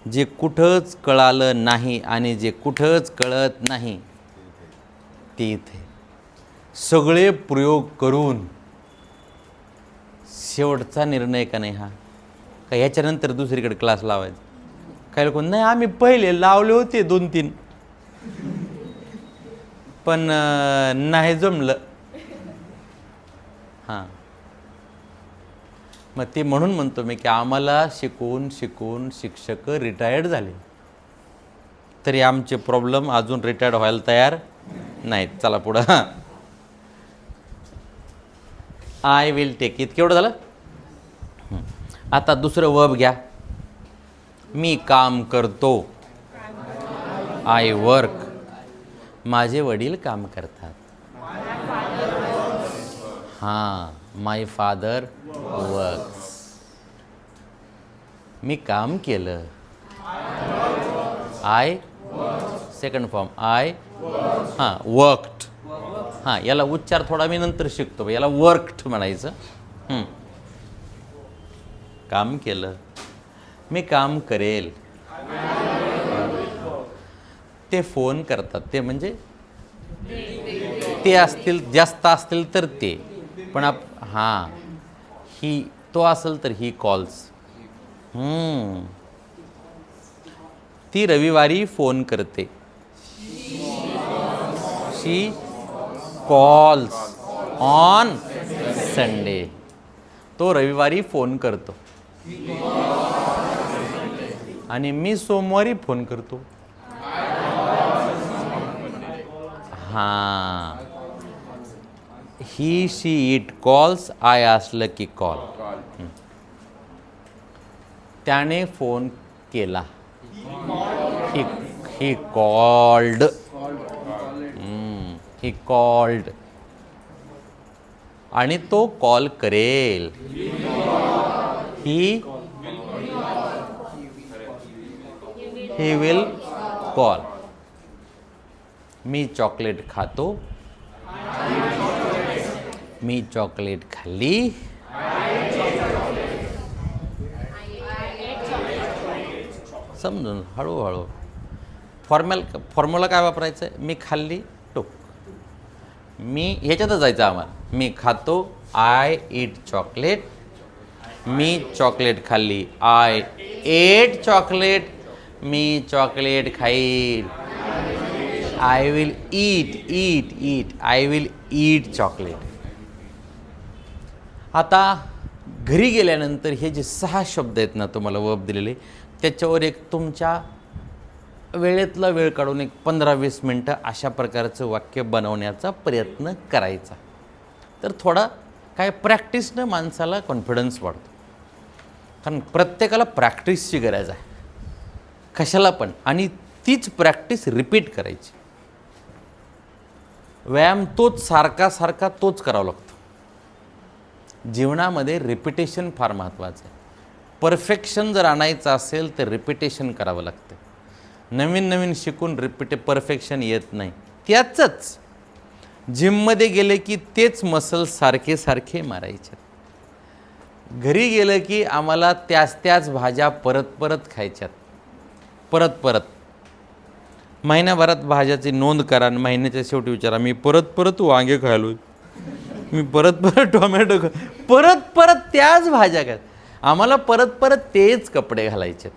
जे कुठंच कळालं नाही आणि जे कुठंच कळत नाही ते इथे सगळे प्रयोग करून शेवटचा निर्णय का नाही हा का याच्यानंतर दुसरीकडे क्लास लावायचा? काही लोक नाही आम्ही पहिले लावले होते 2-3 पण नाही जमलं. हां, मग ते म्हणून म्हणतो मी की आम्हाला शिकून शिकून शिक्षक रिटायर्ड झाले तरी आमचे प्रॉब्लेम अजून रिटायर्ड व्हायला तयार नाहीत. चला पुढं. I will take it. केवढं झालं? आता दुसरं वर्ब घ्या. मी काम करतो. I work. माझे वडील काम करतात. हां, माय फादर वर्क्स. मी काम केलं. आय सेकंड फॉर्म आय हां वर्कड. हां, याला उच्चार थोडा मी नंतर शिकतो. याला वर्कड म्हणायचं. काम केलं. मी काम करेल. ते फोन करतात. ते म्हणजे ते असतील, जास्त असतील तर ते. पण हां, ही तो असेल तर ही कॉल्स. ती रविवारी फोन करते. शी कॉल्स ऑन संडे. तो रविवारी फोन करतो. आणि मी सोमवारी फोन करतो. हां, ही शी इट कॉल्स. आय असलं की कॉल. त्याने फोन केला. He called. He called. आणि तो कॉल करेल. He will call. Me chocolate खातो. मी चॉकलेट खाल्ली. समजून हळूहळू. फॉर्म्युला काय वापरायचं आहे? मी खाल्ली टोक. मी ह्याच्यातच जायचं आम्हाला. मी खातो. I eat chocolate. मी चॉकलेट खाल्ली. I ate chocolate. मी चॉकलेट खाईल. I will eat. I will eat chocolate. आता घरी गेल्यानंतर हे जे 6 शब्द आहेत ना तुम्हाला वर्ब दिलेले, त्याच्यावर एक तुमच्या वेळेतला वेळ काढून एक 15-20 मिनटं अशा प्रकारचं वाक्य बनवण्याचा प्रयत्न करायचा. तर थोडा काय प्रॅक्टिसनं माणसाला कॉन्फिडन्स वाढतो. कारण प्रत्येकाला प्रॅक्टिसची गरज आहे, कशाला पण. आणि तीच प्रॅक्टिस रिपीट करायची. व्यायाम तोच सारखा तोच करावा लागतो. जीवनामध्ये रिपिटेशन फार महत्त्वाचं आहे. परफेक्शन जर आणायचं असेल तर रिपिटेशन करावं लागतं. नवीन शिकून परफेक्शन येत नाही. त्याचंच जिममध्ये गेले की तेच मसल सारखे मारायचे. घरी गेलं की आम्हाला त्याच भाज्या परत खायच्यात. परत महिन्याभरात भाज्याची नोंद करा आणि महिन्याच्या शेवटी विचारा, मी परत वांगे खायलो, मी परत टोमॅटो परत त्याच भाज्या खात. आम्हाला परत तेच कपडे घालायचे.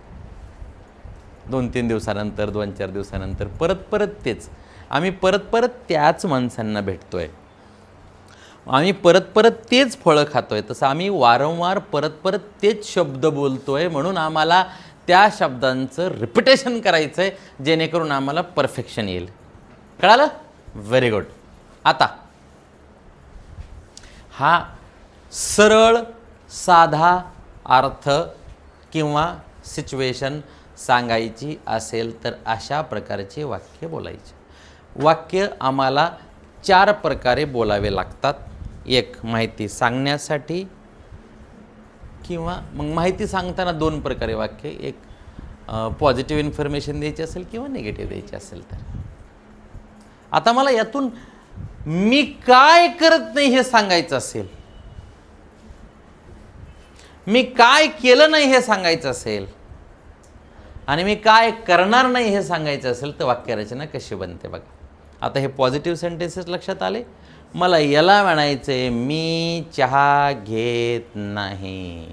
2-3 दिवसानंतर 2-4 दिवसानंतर परत तेच. आम्ही परत त्याच माणसांना भेटतोय. आम्ही परत तेच फळं खातोय. तसं आम्ही वारंवार परत तेच शब्द बोलतोय. म्हणून आम्हाला त्या शब्दांचं रिपिटेशन करायचं आहे, जेणेकरून आम्हाला परफेक्शन येईल. कळालं? Very good. आता हा सरळ साधा अर्थ किंवा सिच्युएशन सांगायची असेल तर अशा प्रकारचे वाक्य बोलायचे. वाक्य आम्हाला 4 प्रकारे बोलावे लागतात. एक माहिती सांगण्यासाठी, किंवा मग माहिती सांगताना 2 प्रकारे वाक्य. एक पॉझिटिव्ह इन्फॉर्मेशन द्यायची असेल किंवा निगेटिव्ह द्यायची असेल तर. आता मला यातून मी काय करत नाही हे सांगायचं असेल, मी काय केलं नाही हे सांगायचं असेल, आणि मी काय करणार नाही हे सांगायचं असेल तर वाक्यरचना कशी बनते बघा. आता हे पॉझिटिव्ह सेंटेन्सेस लक्षात आले. मला याला म्हणायचंय, मी चहा घेत नाही.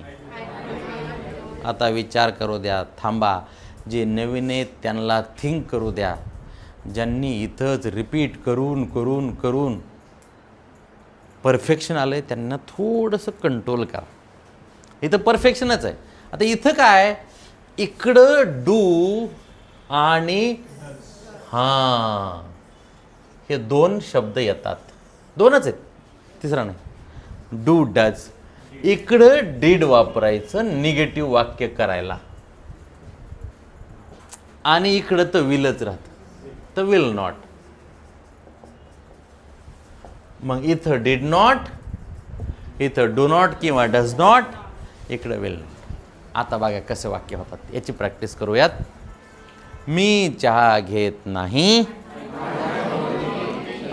आता विचार करू द्या, थांबा. जे नवीन आहेत त्यांना थिंक करू द्या. ज्यांनी इथंच रिपीट करून करून करून परफेक्शन आलं आहे त्यांना थोडंसं कंट्रोल करा. इथं परफेक्शनच आहे. आता इथं काय, इकडं डू आणि हां हे दोन शब्द येतात. दोनच आहेत, तिसरा नाही. Do does. इकडं डीड वापरायचं निगेटिव्ह वाक्य करायला आणि इकडं तर विलच राहतं, तर विल नॉट. मग इथं डीड नॉट, इथं डू नॉट किंवा डज नॉट, इकडं विल नॉट. आता बघा कसे वाक्य होतात, याची प्रॅक्टिस करूयात. मी चहा घेत नाही.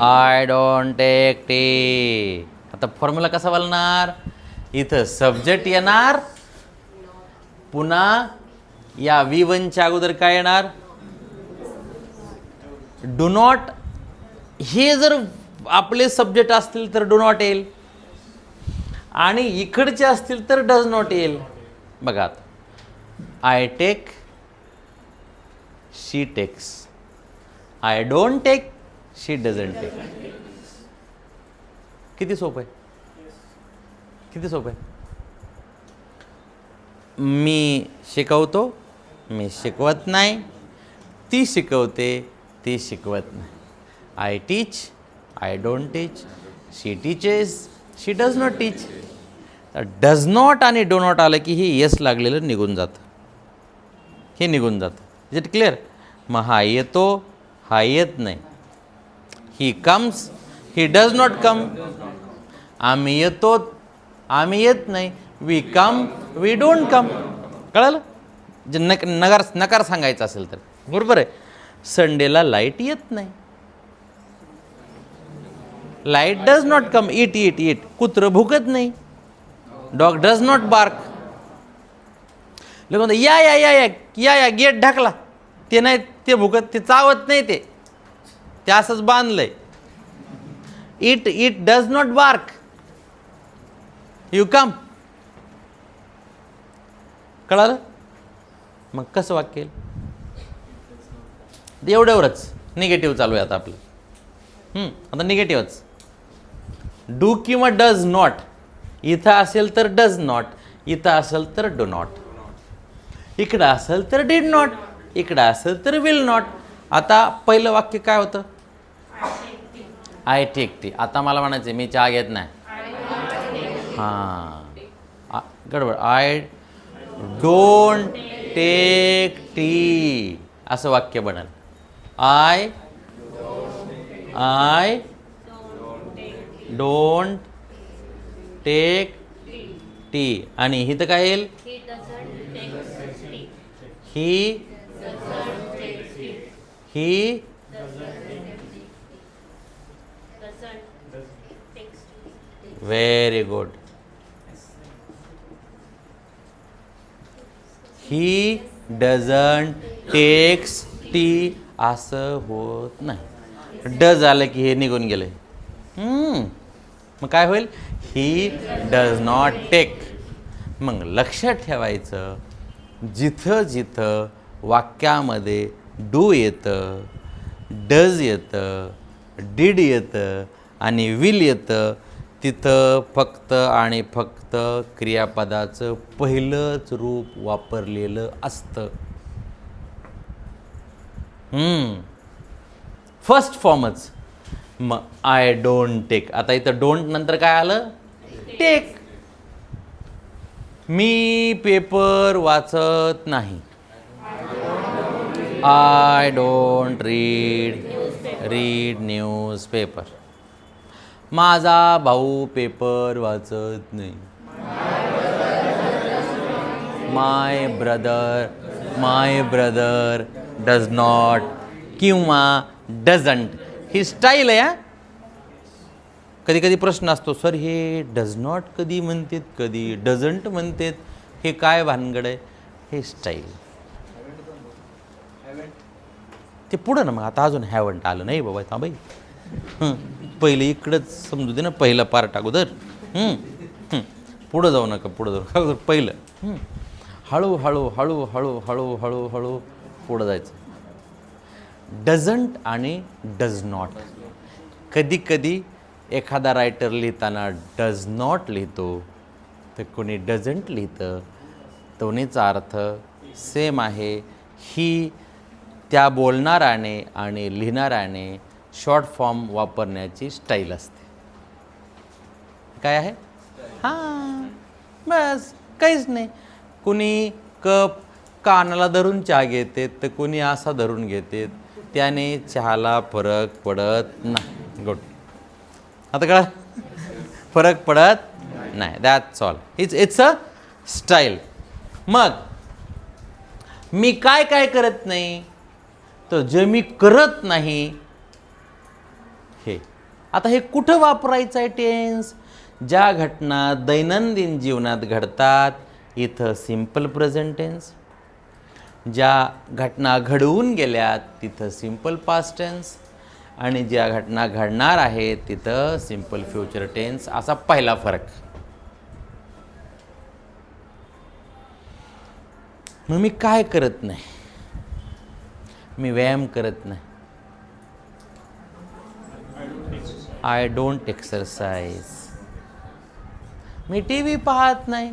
I don't take tea. आता फॉर्म्युला कसा बनणार, इथं सब्जेक्ट येणार, पुन्हा या V1च्या अगोदर काय येणार, डू नॉट. हे जर आपले सब्जेक्ट असतील तर डू नॉट येईल आणि इकडचे असतील तर डज नॉट येईल. बघा, I take, she takes. I don't take, she doesn't take. किती सोपं आहे, किती सोपं आहे. मी शिकवतो, मी शिकवत नाही. ती शिकवते, ती शिकवत नाही. I teach, I don't teach. She teaches, she does not teach. Does not आणि डो नॉट आलं की हे येस लागलेलं निघून जातं, हे निघून जातं. Is it clear. मग हा येतो, हा येत नाही. He comes, he does not come. आम्ही येतो, आम्ही येत नाही. We come, we don't come. कळलं. जे नकार सांगायचं असेल तर बरोबर आहे. संडेला लाईट येत नाही. Light does not come. It it it. कुत्रं भुकत नाही. Dog does not bark. लोक या या या या या या गेट ढाकला. ते नाही, ते भुकत, ते चावत नाही, ते असंच बांधलंय. It it does not bark. You come. कळालं. मग कसं वाक्य येईल, एवढ्यावरच निगेटिव्ह चालू आहे आता आपलं. आता निगेटिव्हच. डू किंवा डज नॉट. इथं असेल तर डज नॉट, इथं असेल तर डू नॉट, इकडं असेल तर डीड नॉट, इकडं असेल तर विल नॉट. आता पहिलं वाक्य काय होतं, आय टेक टी. आता मला म्हणायचं मी चहा घेत नाही. हां गडबड. आय डोंट टेक टी असं वाक्य बनेल. I don't take tea. आणि इथं काय येईल, he very good. He doesn't takes tea असं होत नाही. डज आलं की हे निघून गेलं. मग काय होईल, ही डज नॉट टेक. मग लक्षात ठेवायचं, जिथं जिथं वाक्यामध्ये डू येतं, डज येतं, डीड येतं आणि विल येतं, तिथं फक्त आणि फक्त क्रियापदाचं पहिलंच रूप वापरलेलं असतं. फर्स्ट फॉर्मच. मग आय डोंट टेक. आता इथं डोंट नंतर काय आलं, टेक. मी पेपर वाचत नाही. I don't read news paper. माझा भाऊ पेपर वाचत नाही. माय ब्रदर डज नॉट किंवा डझंट. ही स्टाईल आहे. कधी कधी प्रश्न असतो, सर हे डज नॉट कधी म्हणतात, कधी डझंट म्हणतात, हे काय भानगड आहे. हे स्टाईल. ते पुढं ना, मग आता अजून हॅवंट आलं नाही बाबा. थांबाई पहिलं इकडंच समजू दे ना, पहिलं पार्ट अगोदर. पुढं जाऊ नका, पुढं जाऊ नका, पहिलं हळूहळू हळूहळू हळूहळू हळू पुढं जायचं. डझंट आणि डज नॉट. कधी कधी एखादा रायटर लिहिताना डज नॉट लिहितो, तर कोणी डझंट लिहितं. दोन्हीचा अर्थ सेम आहे. ही त्या बोलणाऱ्याने आणि लिहिणाऱ्याने शॉर्ट फॉर्म वापरण्याची स्टाईल असते. काय आहे? हां, बस काहीच नाही. कुणी कप कानाला धरून चहा घेते, तर कुणी असा धरून घेते, त्याने चहाला फरक पडत नाही. गुड. आता कळलं? फरक पडत नाही. That's all. It's a style. मग मी काय काय करत नाही, तर जे मी करत नाही हे. आता हे कुठं वापरायचं आहे टेन्स? ज्या घटना दैनंदिन जीवनात घडतात इथं सिम्पल प्रेझेंट टेन्स. ज्या घटना घडवून गेल्यात तिथं सिम्पल पास्ट टेन्स. आणि ज्या घटना घडणार आहेत तिथं सिम्पल फ्युचर टेन्स. असा पहिला फरक. मग मी काय करत नाही? मी व्यायाम करत नाही. I don't exercise. Me T V पाहत नाही.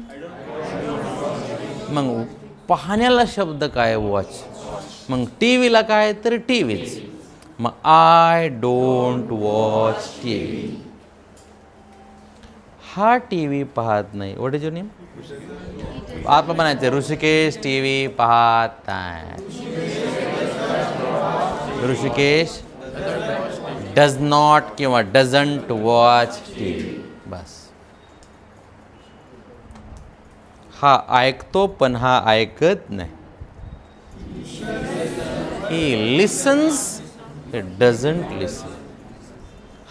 मग पाहण्याला शब्द काय? वॉच. मग टी व्हीला काय? तर टी व्हीच. मग I don't watch T V. हा टी व्ही पाहत नाही. What is your name? आपण म्हणायचं ऋषिकेश टी व्ही पाहत नाही. ऋषिकेश डज नॉट किंवा डझंट वॉच टी व्ही. बस. हा ऐकतो पण हा ऐकत नाही. ही लिसन्स, हे डझंट लिसन.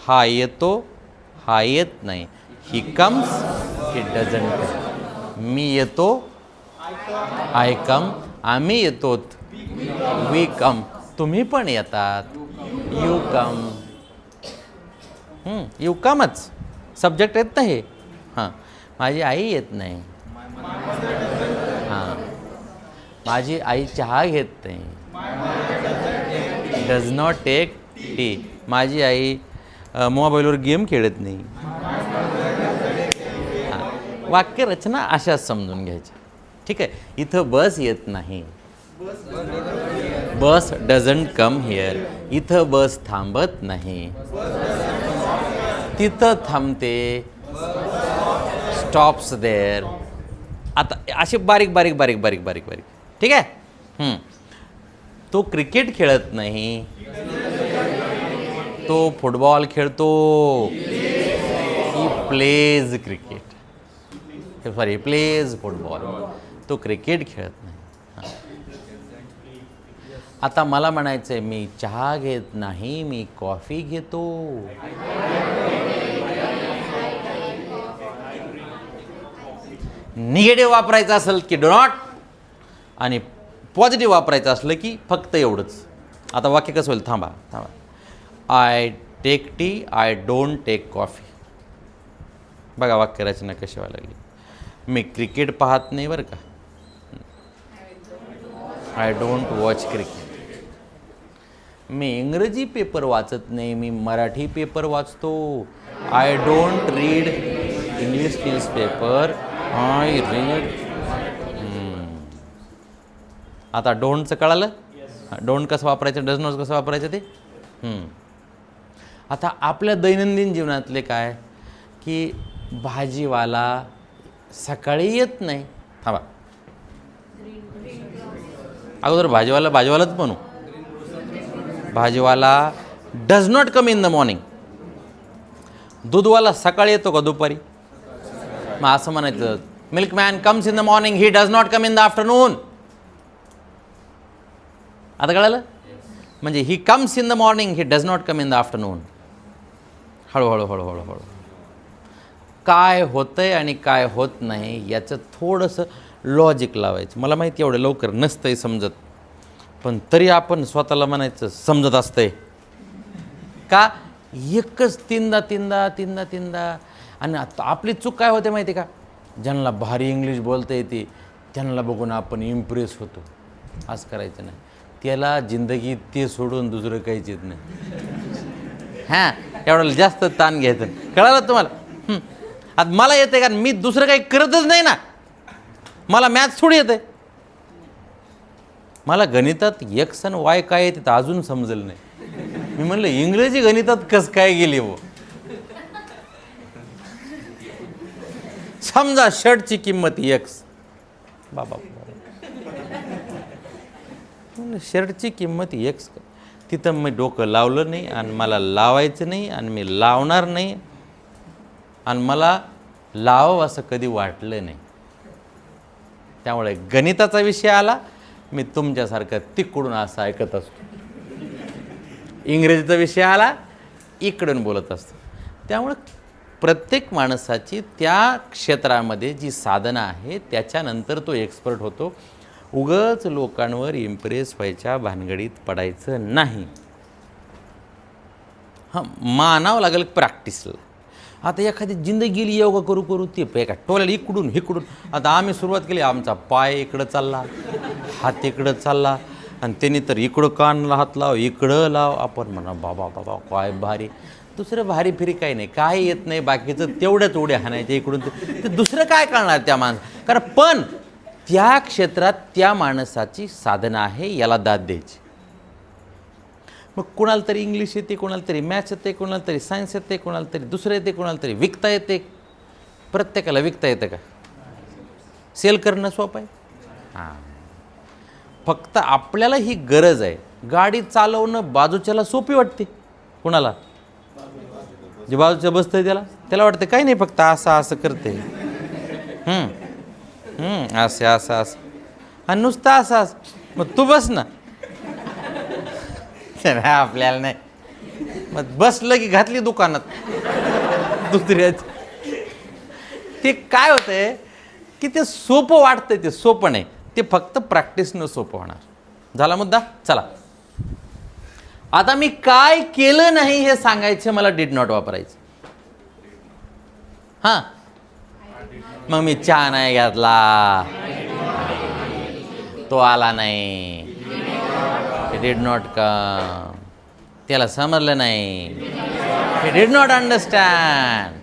हा येतो, हा येत नाही. He comes, he doesn't. मी येतो, आय कम. आम्ही येतोत, वी कम. तुम्ही पण येतात, यू कम. यू कमच. सब्जेक्ट येत नाही. हां, माझी आई येत नाही. हां, माझी आई चहा घेत नाही. Does not take tea. माझी आई मोबाईलवर गेम खेळत नाही. हां, वाक्यरचना अशाच समजून घ्यायच्या. ठीक आहे. इथं बस येत नाही. बस डझंट कम हिअर. इथं बस थांबत नाही. तिथं थांबते, स्टॉप्स देअर. आता असे बारीक बारीक बारीक बारीक बारीक बारीक. ठीक आहे. तो क्रिकेट खेळत नाही, तो फुटबॉल खेळतो. He plays cricket. Sorry, plays football. तो क्रिकेट खेळत नाही. आता मला म्हणायचं आहे मी चहा घेत नाही, मी कॉफी घेतो. निगेटिव्ह वापरायचं असेल की डो नॉट, आणि पॉझिटिव्ह वापरायचं असलं की फक्त एवढंच. आता वाक्य कसं होईल? थांबा थांबा. I take tea, I don't take coffee. बघा वाक्यरचना कशी व्हायला लागली. मी क्रिकेट पाहत नाही बरं का. I don't watch cricket. मी इंग्रजी पेपर वाचत नाही, मी मराठी पेपर वाचतो. I don't read English newspaper, I read. आता डोंटचं कळालं? डोंट कसं वापरायचं, डज नॉट कसं वापरायचं ते. आता आपल्या दैनंदिन जीवनातले काय की भाजीवाला सकाळी येत नाही. थांबा, अगोदर भाजीवालाच बनू. Bhajiwala does not come in the morning. दूधवाला सकाळी येतो का दुपारी? मग असं म्हणायचं milkman comes in the morning, he does not come in the afternoon. आता कळालं? म्हणजे he comes in the morning, he does not come in the afternoon. हळूहळू हळूहळू हळू काय होतंय आणि काय होत नाही याचं थोडंसं लॉजिक लावायचं. मला माहिती एवढं लवकर नसतंय समजत, पण तरी आपण स्वतःला म्हणायचं समजत असतंय का. एकच तीनदा तीनदा तीनदा तीनदा. आणि आपली चूक काय होते माहिती का? ज्यांना भारी इंग्लिश बोलता येते त्यांना बघून आपण इम्प्रेस होतो. असं करायचं नाही. त्याला जिंदगीत ते सोडून दुसरं काहीच येत नाही. हां, एवढं जास्त ताण घ्यायचं. कळालं तुम्हाला? आता मला येते का, मी दुसरं काही करतच नाही ना. मला मॅथ्स थोडी येते. मला गणितात एक्स आणि वाय काय येते तर अजून समजलं नाही. मी म्हणलं इंग्रजी गणितात कसं काय गेली हो. समजा शर्टची किंमत एक्स. बाबा शर्टची किंमत एक्स. तिथं मी डोकं लावलं नाही आणि मला लावायचं नाही आणि मी लावणार नाही आणि मला लावावं असं कधी वाटलं नाही. त्यामुळे गणिताचा विषय आला, मी तुमच्यासारखं तिकडून असं ऐकत असतो. इंग्रजीचा विषय आला, इकडून बोलत असतो. त्यामुळे प्रत्येक माणसाची त्या क्षेत्रामध्ये जी साधना आहे त्याच्यानंतर तो एक्सपर्ट होतो. उगाच लोकांवर इम्प्रेस व्हायच्या भानगडीत पडायचं नाही. हां, मानावं लागेल प्रॅक्टिसला. आता एखादी जिंदगी गेली योगा करू करू ते एका टोल्याला इकडून इकडून. आता आम्ही सुरुवात केली, आमचा पाय इकडं चालला, हात इकडं चालला आणि त्यांनी तर इकडं कानला हात लाव, इकडं लाव. आपण म्हणा बाबा बाबा काय भारी. दुसरं भारी फिरी काही नाही, काय येत नाही. बाकीचं तेवढ्याच उड्या हाणायच्या इकडून. ते दुसरं काय कळणार त्या माणसं. कारण पण त्या क्षेत्रात त्या माणसाची साधना आहे, याला दाद द्यायची. मग कोणाला तरी इंग्लिश येते, कोणाला तरी मॅथ्स येते, कोणाला तरी सायन्स येते, कोणाला तरी दुसरं येते, कोणाला तरी विकता येते. प्रत्येकाला विकता येतं का? सेल करणं सोपं आहे. हां, फक्त आपल्याला ही गरज आहे. गाडी चालवणं बाजूच्याला सोपी वाटते. कोणाला? जे बाजूच्या बसतंय त्याला वाटतं काही नाही, फक्त असं असं करते. असं असं असं आणि नुसतं असं असं. मग तू बस ना. आपल्याला नाही. मग बसलं की घातली दुकानात दुसऱ्याच. ते काय होतंय की ते सोपं वाटतंय, ते सोपं नाही. ते फक्त प्रॅक्टिसनं सोपं होणार. झाला मुद्दा? चला, आता मी काय केलं नाही हे सांगायचं, मला डिड नॉट वापरायचं. हां, मग मी चहा नाही घातला, तो आला नाही, डिड नॉट कम, त्याला समजलं नाही, हे डिड नॉट अंडरस्टँड,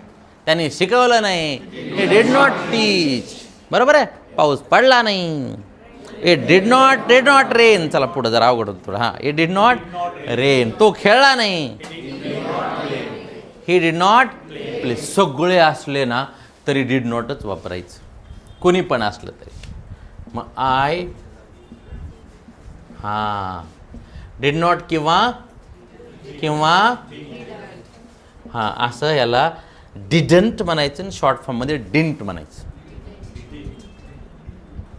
त्यांनी शिकवलं नाही, हे डिड नॉट टीच. बरोबर आहे? पाऊस पडला नाही, इट डिड नॉट रेन. चला पुढं जरा अवघड होतं थोडं. हां, इट डिड नॉट रेन. तो खेळला नाही, ही डिड नॉट प्ले. सगळे असले ना तरी डिड नॉटच वापरायचं, कोणी पण असलं तरी. मग आय, हां, डिड नॉट किंवा हां असं याला डिडंट म्हणायचं आणि शॉर्ट फॉर्ममध्ये डिंट म्हणायचं.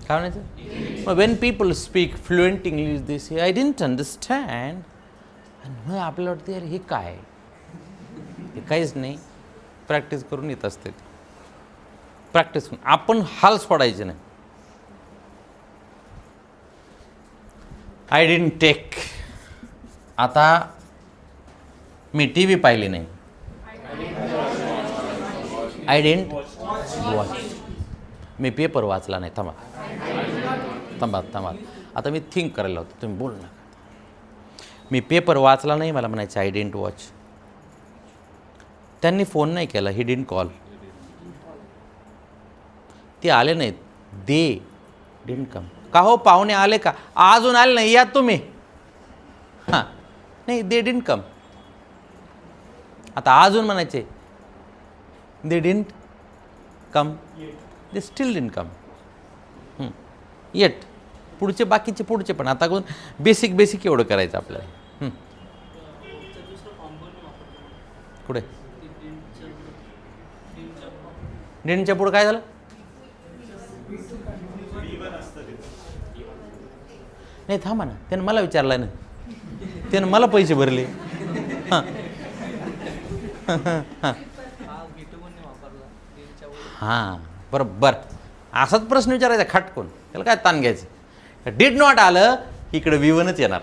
काय म्हणायचं? मग when people speak fluent English they say I didn't understand. आणि मग आपल्याला वाटतं यार हे काय, हे काहीच नाही. प्रॅक्टिस करून येत असते. प्रॅक्टिस करून आपण हाल सोडायचे नाही. I didn't take. आता मी टी व्ही पाहिली नाही. I didn't watch. मी पेपर वाचला नाही. थांबा. आता मी थिंक करायला होतो, तुम्ही बोल नका. मी पेपर वाचला नाही, मला म्हणायचं आय डिडंट वॉच. त्यांनी फोन नाही केला, ही डिडंट कॉल. ते आले नाहीत, दे डिडंट कम. का हो पाहुणे आले का? अजून आले नाही, या तुम्ही. हां, नाही, दे डिडंट कम. आता अजून म्हणायचे they didn't come, they still didn't come. Eight बाकीचे पुढचे पण. आता कोण बेसिक एवढं करायचं आपल्याला. कुठे डिडंटच्या पुढं काय झालं? नाही थांबा ना, त्यानं मला विचारलं ना, त्यानं मला पैसे भरले. हां हां, बरोबर. असाच प्रश्न विचारायचा खटकून, त्याला काय ताण घ्यायचं. डिड नॉट आलं इकडे V1च येणार.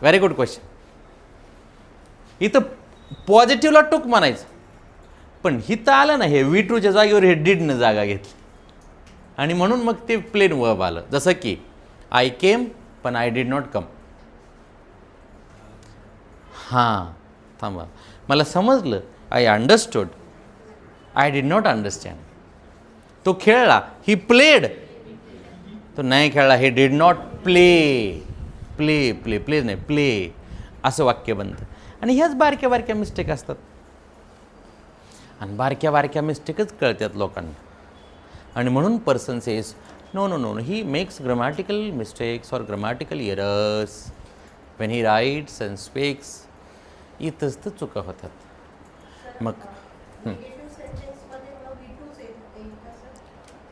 Very good question. इथं पॉझिटिव्हला टूक म्हणायचं, पण हिथं आलं ना हे V2च्या जागेवर हे डिडनं जागा घेतली. आणि म्हणून मग ते प्लेन वर्ब आलं. जसं की आय केम पण आय डिड नॉट कम. हां थांबा, मला समजलं, I understood, I did not understand. तो खेळला, ही प्लेड. तो नाही खेळला, हे did not play. Play play play नाही, प्ले असं वाक्य बनतं. आणि ह्याच बारक्या बारक्या मिस्टेक असतात, आणि बारक्या बारक्या मिस्टेकच कळतात लोकांना. आणि म्हणून person says no no no, he makes grammatical mistakes or grammatical errors when he writes and speaks. इथंच तर चुका होतात. मग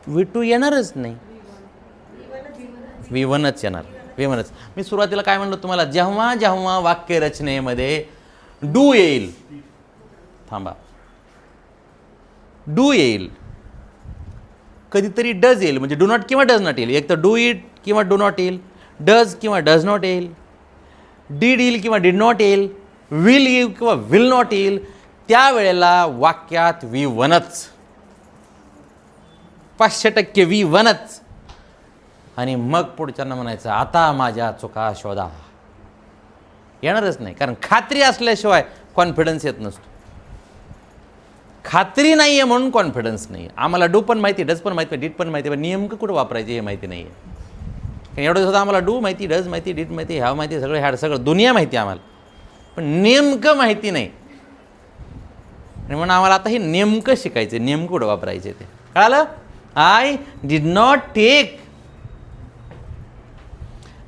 V2 येणारच नाही, V1च येणार, V1च. मी सुरुवातीला काय म्हणलं तुम्हाला, जेव्हा जेव्हा वाक्यरचनेमध्ये डू येईल, थांबा, डू येईल, कधीतरी डज येईल, म्हणजे डू नॉट किंवा डज नॉट येईल. एक तर डू इट किंवा डू नॉट येईल, डज किंवा डज नॉट येईल, डीड येईल किंवा डीड नॉट येईल, विल येईल किंवा विल नॉट येईल. त्यावेळेला वाक्यात V1च, 500% V1च. आणि मग पुढच्यांना म्हणायचं आता माझ्या चुका शोधा. येणारच नाही, कारण खात्री असल्याशिवाय कॉन्फिडन्स येत नसतो. खात्री नाही आहे म्हणून कॉन्फिडन्स नाही. आम्हाला डू पण माहिती, डज पण माहिती, डीड पण माहिती, पण नेमकं कुठं वापरायचे हे माहिती नाही आहे. कारण एवढं सुद्धा आम्हाला डू माहिती, डज माहिती, डीड माहिती, ह्या माहिती, सगळं ह्या सगळं दुनिया माहिती आम्हाला, पण नेमकं माहिती नाही. आणि म्हणून आम्हाला आता हे नेमकं शिकायचं, नेमकं कुठं वापरायचे ते कळालं. आय डिड नॉट टेक,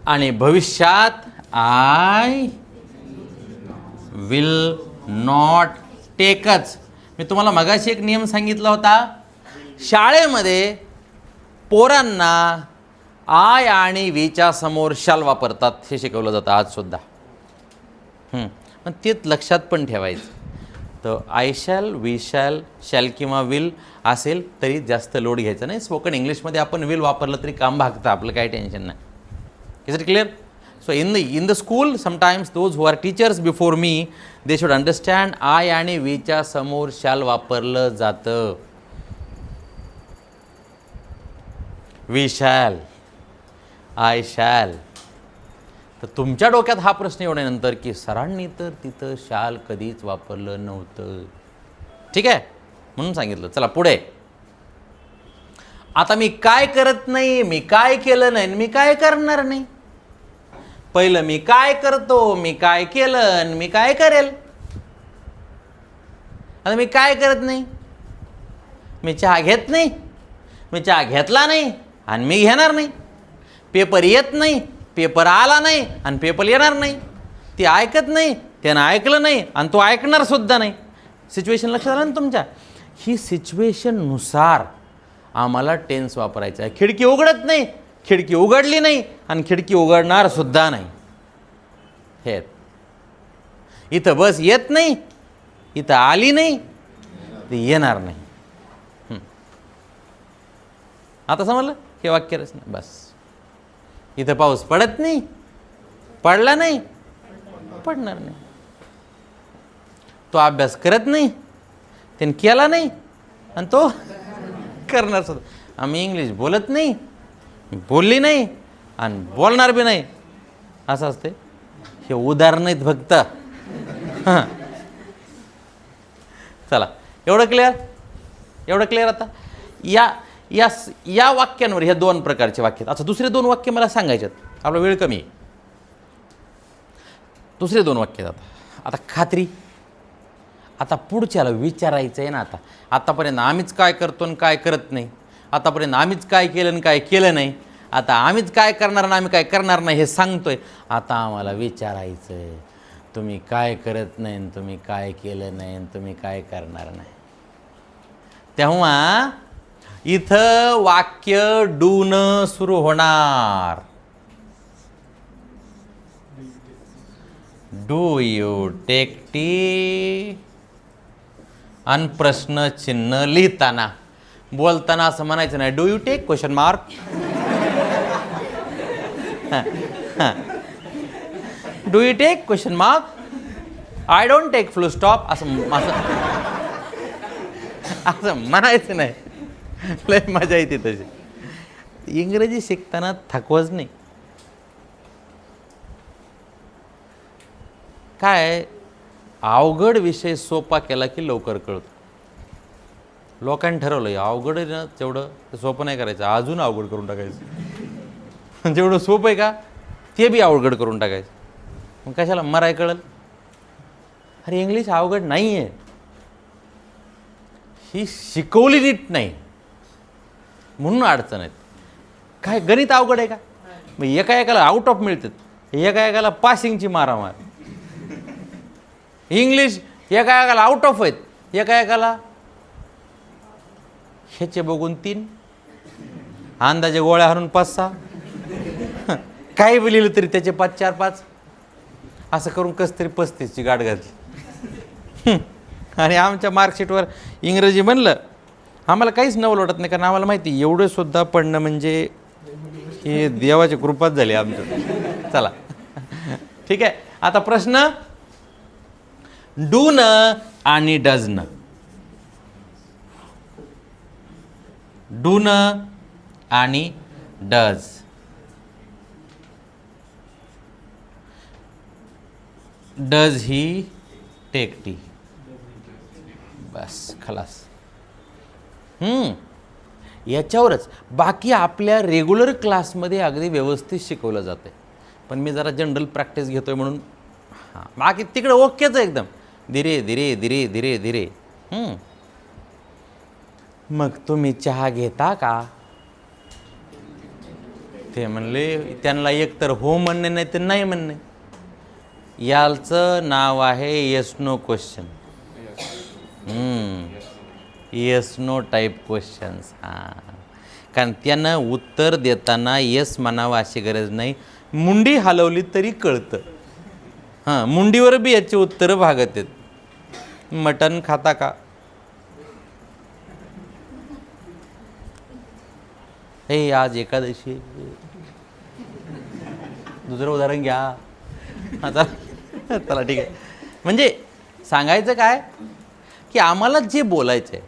आणि भविष्यात आय विल नॉट टेकच. मी तुम्हाला मगाशी एक नियम सांगितला होता, शाळेमध्ये पोरांना आय आणि वीच्या समोर शाल वापरतात, हे शिकवलं जातं आजसुद्धा. पण तेच लक्षात पण ठेवायचं. तर I shall, we shall, shall किंवा विल असेल तरी जास्त लोड घ्यायचा नाही. स्पोकन इंग्लिशमध्ये आपण विल वापरलं तरी काम भागतं, आपलं काही टेन्शन नाही. Is it clear? So in the school, sometimes those who are teachers before me, they should understand I आणि वीच्या समोर shall वापरलं जातं. We shall, I shall. तर तुमच्या डोक्यात हा प्रश्न येण्यानंतर की सरांनी तर तिथं shall कधीच वापरलं नव्हतं. ठीक आहे, म्हणून सांगितलं. चला पुढे. आता मी काय करत नाही, मी काय केलं नाही, मी काय करणार नाही. पहिलं मी काय करतो, मी काय केलं आणि मी काय करेल. आता मी काय करत नाही, मी चहा घेत नाही, मी चहा घेतला नाही आणि मी घेणार नाही. पेपर येत नाही, पेपर आला नाही आणि पेपर येणार नाही. ती ऐकत नाही, त्यानं ऐकलं नाही आणि तो ऐकणार सुद्धा नाही. सिच्युएशन लक्षात आलं ना तुमच्या. ही सिच्युएशननुसार आम्हाला टेन्स वापरायचं आहे. खिडकी उघडत नाही, खिडकी उघडली नाही आणि खिडकी उघडणार सुद्धा नाही. हे इथं बस येत नाही, इथं आली नाही, ती येणार नाही. आता समजलं हे वाक्य रचना. बस इथं पाऊस पडत नाही, पडला नाही, पडणार नाही. तो अभ्यास करत नाही, त्याने केला नाही आणि तो करणार सुद्धा. आम्ही इंग्लिश बोलत नाही, बोलली नाही आणि बोलणार बी नाही, असं असते. हे उदाहरण आहेत फक्त. चला एवढं क्लिअर, एवढं क्लिअर. आता या या या वाक्यांवर ह्या दोन प्रकारचे वाक्य आहेत. अच्छा, दुसरे दोन वाक्य मला सांगायचे आहेत, आपला वेळ कमी आहे. दुसरे दोन वाक्य आहेत. आता खात्री. आता पुढच्याला विचारायचं आहे ना. आतापर्यंत आम्हीच काय करतो आणि काय करत नाही, आतापर्यंत आम्हीच काय केलं आणि काय केलं नाही, आता आम्हीच काय करणार आणि आम्ही काय करणार नाही हे सांगतोय. आता आम्हाला विचारायचं आहे, तुम्ही काय करत नाही, तुम्ही काय केलं नाही, तुम्ही काय करणार नाही. तेव्हा इथं वाक्य डून सुरू होणार. Do you take tea. आणि प्रश्न चिन्ह लिहिताना, बोलताना असं म्हणायचं नाही do you take question mark. Do you take question mark, I don't take full stop. असं असं म्हणायचं नाही. लय मजा येते तशी. इंग्रजी शिकताना थकवच नाही. काय अवघड विषय सोपा केला की लवकर कळतो. लोकांनी ठरवलं अवघड आहे ना तेवढं ते सोपं नाही करायचं, अजून अवघड करून टाकायचं. जेवढं सोपं आहे का ते बी अवघड करून टाकायचं. मग कशाला मराय कळल. अरे इंग्लिश अवघड नाही आहे, ही शिकवली नीट नाही म्हणून अडचण आहेत. काय गणित अवघड आहे का? मग एका एकाला आउट ऑफ मिळतात, एका एकाला पासिंगची मारामार. इंग्लिश एका एकाला आउट ऑफ आहेत, एका एकाला ह्याचे बघून 3, अंदाजे गोळ्या हारून 5-6, काही बी लिहिलं तरी त्याचे 5-4-5, असं करून कस तरी 35ची गाठ घातली. आणि आमच्या मार्कशीटवर इंग्रजी म्हणलं आम्हाला काहीच नवल वाटत नाही, कारण आम्हाला माहिती एवढं सुद्धा पडणं म्हणजे हे देवाची कृपाच झाली आमचं. चला ठीक आहे. आता प्रश्न डू न आणि डज न. डू न आणि does. Does he take tea. बस खलास. याच्यावरच बाकी आपल्या रेग्युलर क्लासमध्ये अगदी व्यवस्थित शिकवलं जातं. पण मी जरा जनरल प्रॅक्टिस घेतोय म्हणून हां, बाकी तिकडे ओकेच एकदम धीरे धीरे धीरे धीरे धीरे. मग तुम्ही चहा घेता का? ते म्हणले त्यांना एकतर हो म्हणणे नाही तर नाही म्हणणे. याचं नाव आहे yes no question. Yes no type questions. हां, कारण त्यांना उत्तर देताना येस म्हणावं अशी गरज नाही, मुंडी हलवली तरी कळतं. हां, मुंडीवर बी याची उत्तरं भागत आहेत. मटण खाता का? हे आज एकादशी. दुसरं उदाहरण घ्या. हां चला ठीक आहे. म्हणजे सांगायचं काय की आम्हाला जे बोलायचं आहे,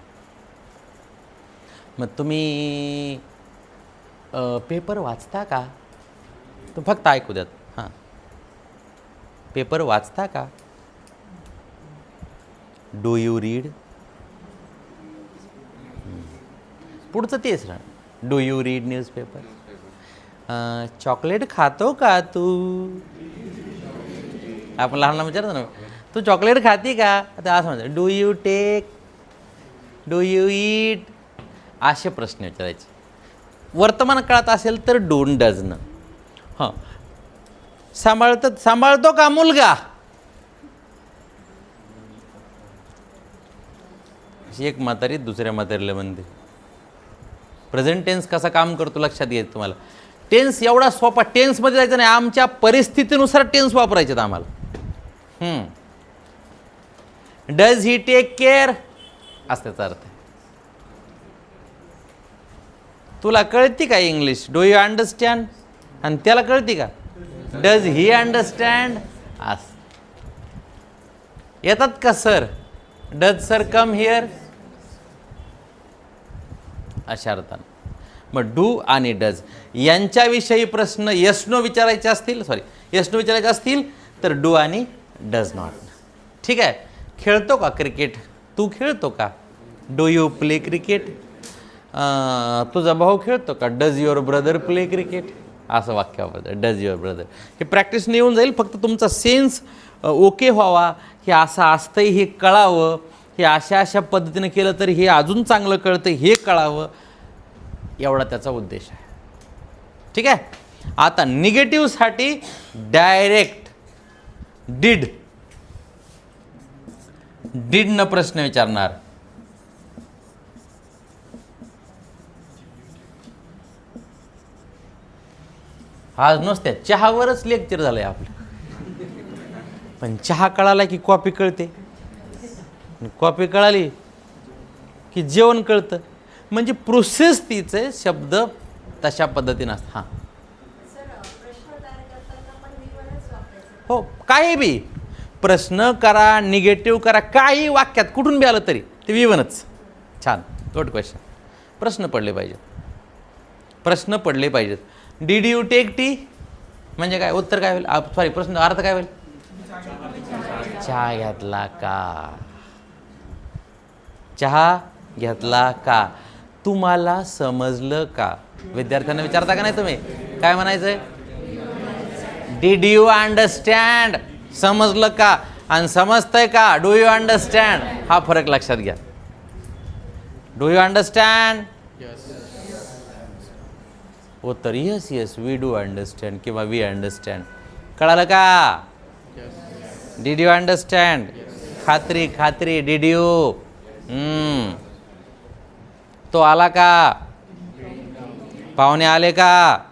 मग तुम्ही पेपर वाचता का? तर फक्त ऐकू द्यात. हां, पेपर वाचता का? Do you read? पुढचं तेच राहणार. Do you read newspaper? Chocolate खातो का तू? आपण लहानला विचारतो ना, तू चॉकलेट खाती का? आता असं म्हणतात do you take, do you eat, असे प्रश्न विचारायचे. वर्तमान काळात असेल तर डोंट डज न. हां, सांभाळतो का मुलगा? एक म्हातारी दुसऱ्या म्हातारीला म्हणते. प्रेझेंट टेन्स कसा काम करतो लक्षात घ्यायचं तुम्हाला. टेन्स एवढा सोपा, टेन्समध्ये जायचं नाही, आमच्या परिस्थितीनुसार टेन्स वापरायचे आम्हाला. डज ही टेक केअर असा त्याचा अर्थ आहे. तुला कळती का इंग्लिश? Do you understand? आणि त्याला कळती का? Does he understand? अस येतात का sir? Does sir come here? अशा अर्थानं. मग डू आणि डज यांच्याविषयी प्रश्न येस नो विचारायचे असतील, येस नो विचारायचे असतील तर डू आणि डज नॉट. ठीक आहे. खेळतो का क्रिकेट? तू खेळतो का? Do you play cricket? तुझा भाऊ खेळतो का? Does your brother play cricket? असं वाक्य वापरतं, डज युअर ब्रदर. हे प्रॅक्टिसने येऊन जाईल, फक्त तुमचा सेन्स ओके व्हावा, हे असं असतंय हे कळावं, हे अशा अशा पद्धतीने केलं तर हे अजून चांगलं कळतं हे कळावं, एवढा त्याचा उद्देश आहे. ठीक आहे. आता निगेटिव्हसाठी डायरेक्ट डिड न प्रश्न विचारणार. आज नुसत्या चहावरच लेक्चर झालंय आपलं. पण चहा कळाला की कॉफी कळते, कॉफी कळाली की जेवण कळतं. म्हणजे प्रोसेस तिचे शब्द तशा पद्धतीनं असतात. हां हो, काही बी प्रश्न करा, निगेटिव्ह करा, काही वाक्यात कुठून बी आलं तरी ते विवनच. छान, गुड क्वेश्चन. प्रश्न पडले पाहिजे. प्रश्न पडले पाहिजेत. डिड यू टेक टी म्हणजे काय, उत्तर काय होईल, सॉरी प्रश्न अर्थ काय होईल, चहा घेतला का, चहा घेतला का, तुम्हाला समजलं का. विद्यार्थ्यांना विचारता का नाही तुम्ही, काय म्हणायचंय, डिड यू अंडरस्टँड, समजलं का, आणि समजतंय का, डू यू अंडरस्टँड, हा फरक लक्षात घ्या. डू यू अंडरस्टँड, उत्तर yes yes we do understand किंवा वी अंडरस्टँड. कळालं का, डिड यू अंडरस्टँड, खात्री खात्री, डिड यू. तो आला का, पाहुणे आले का,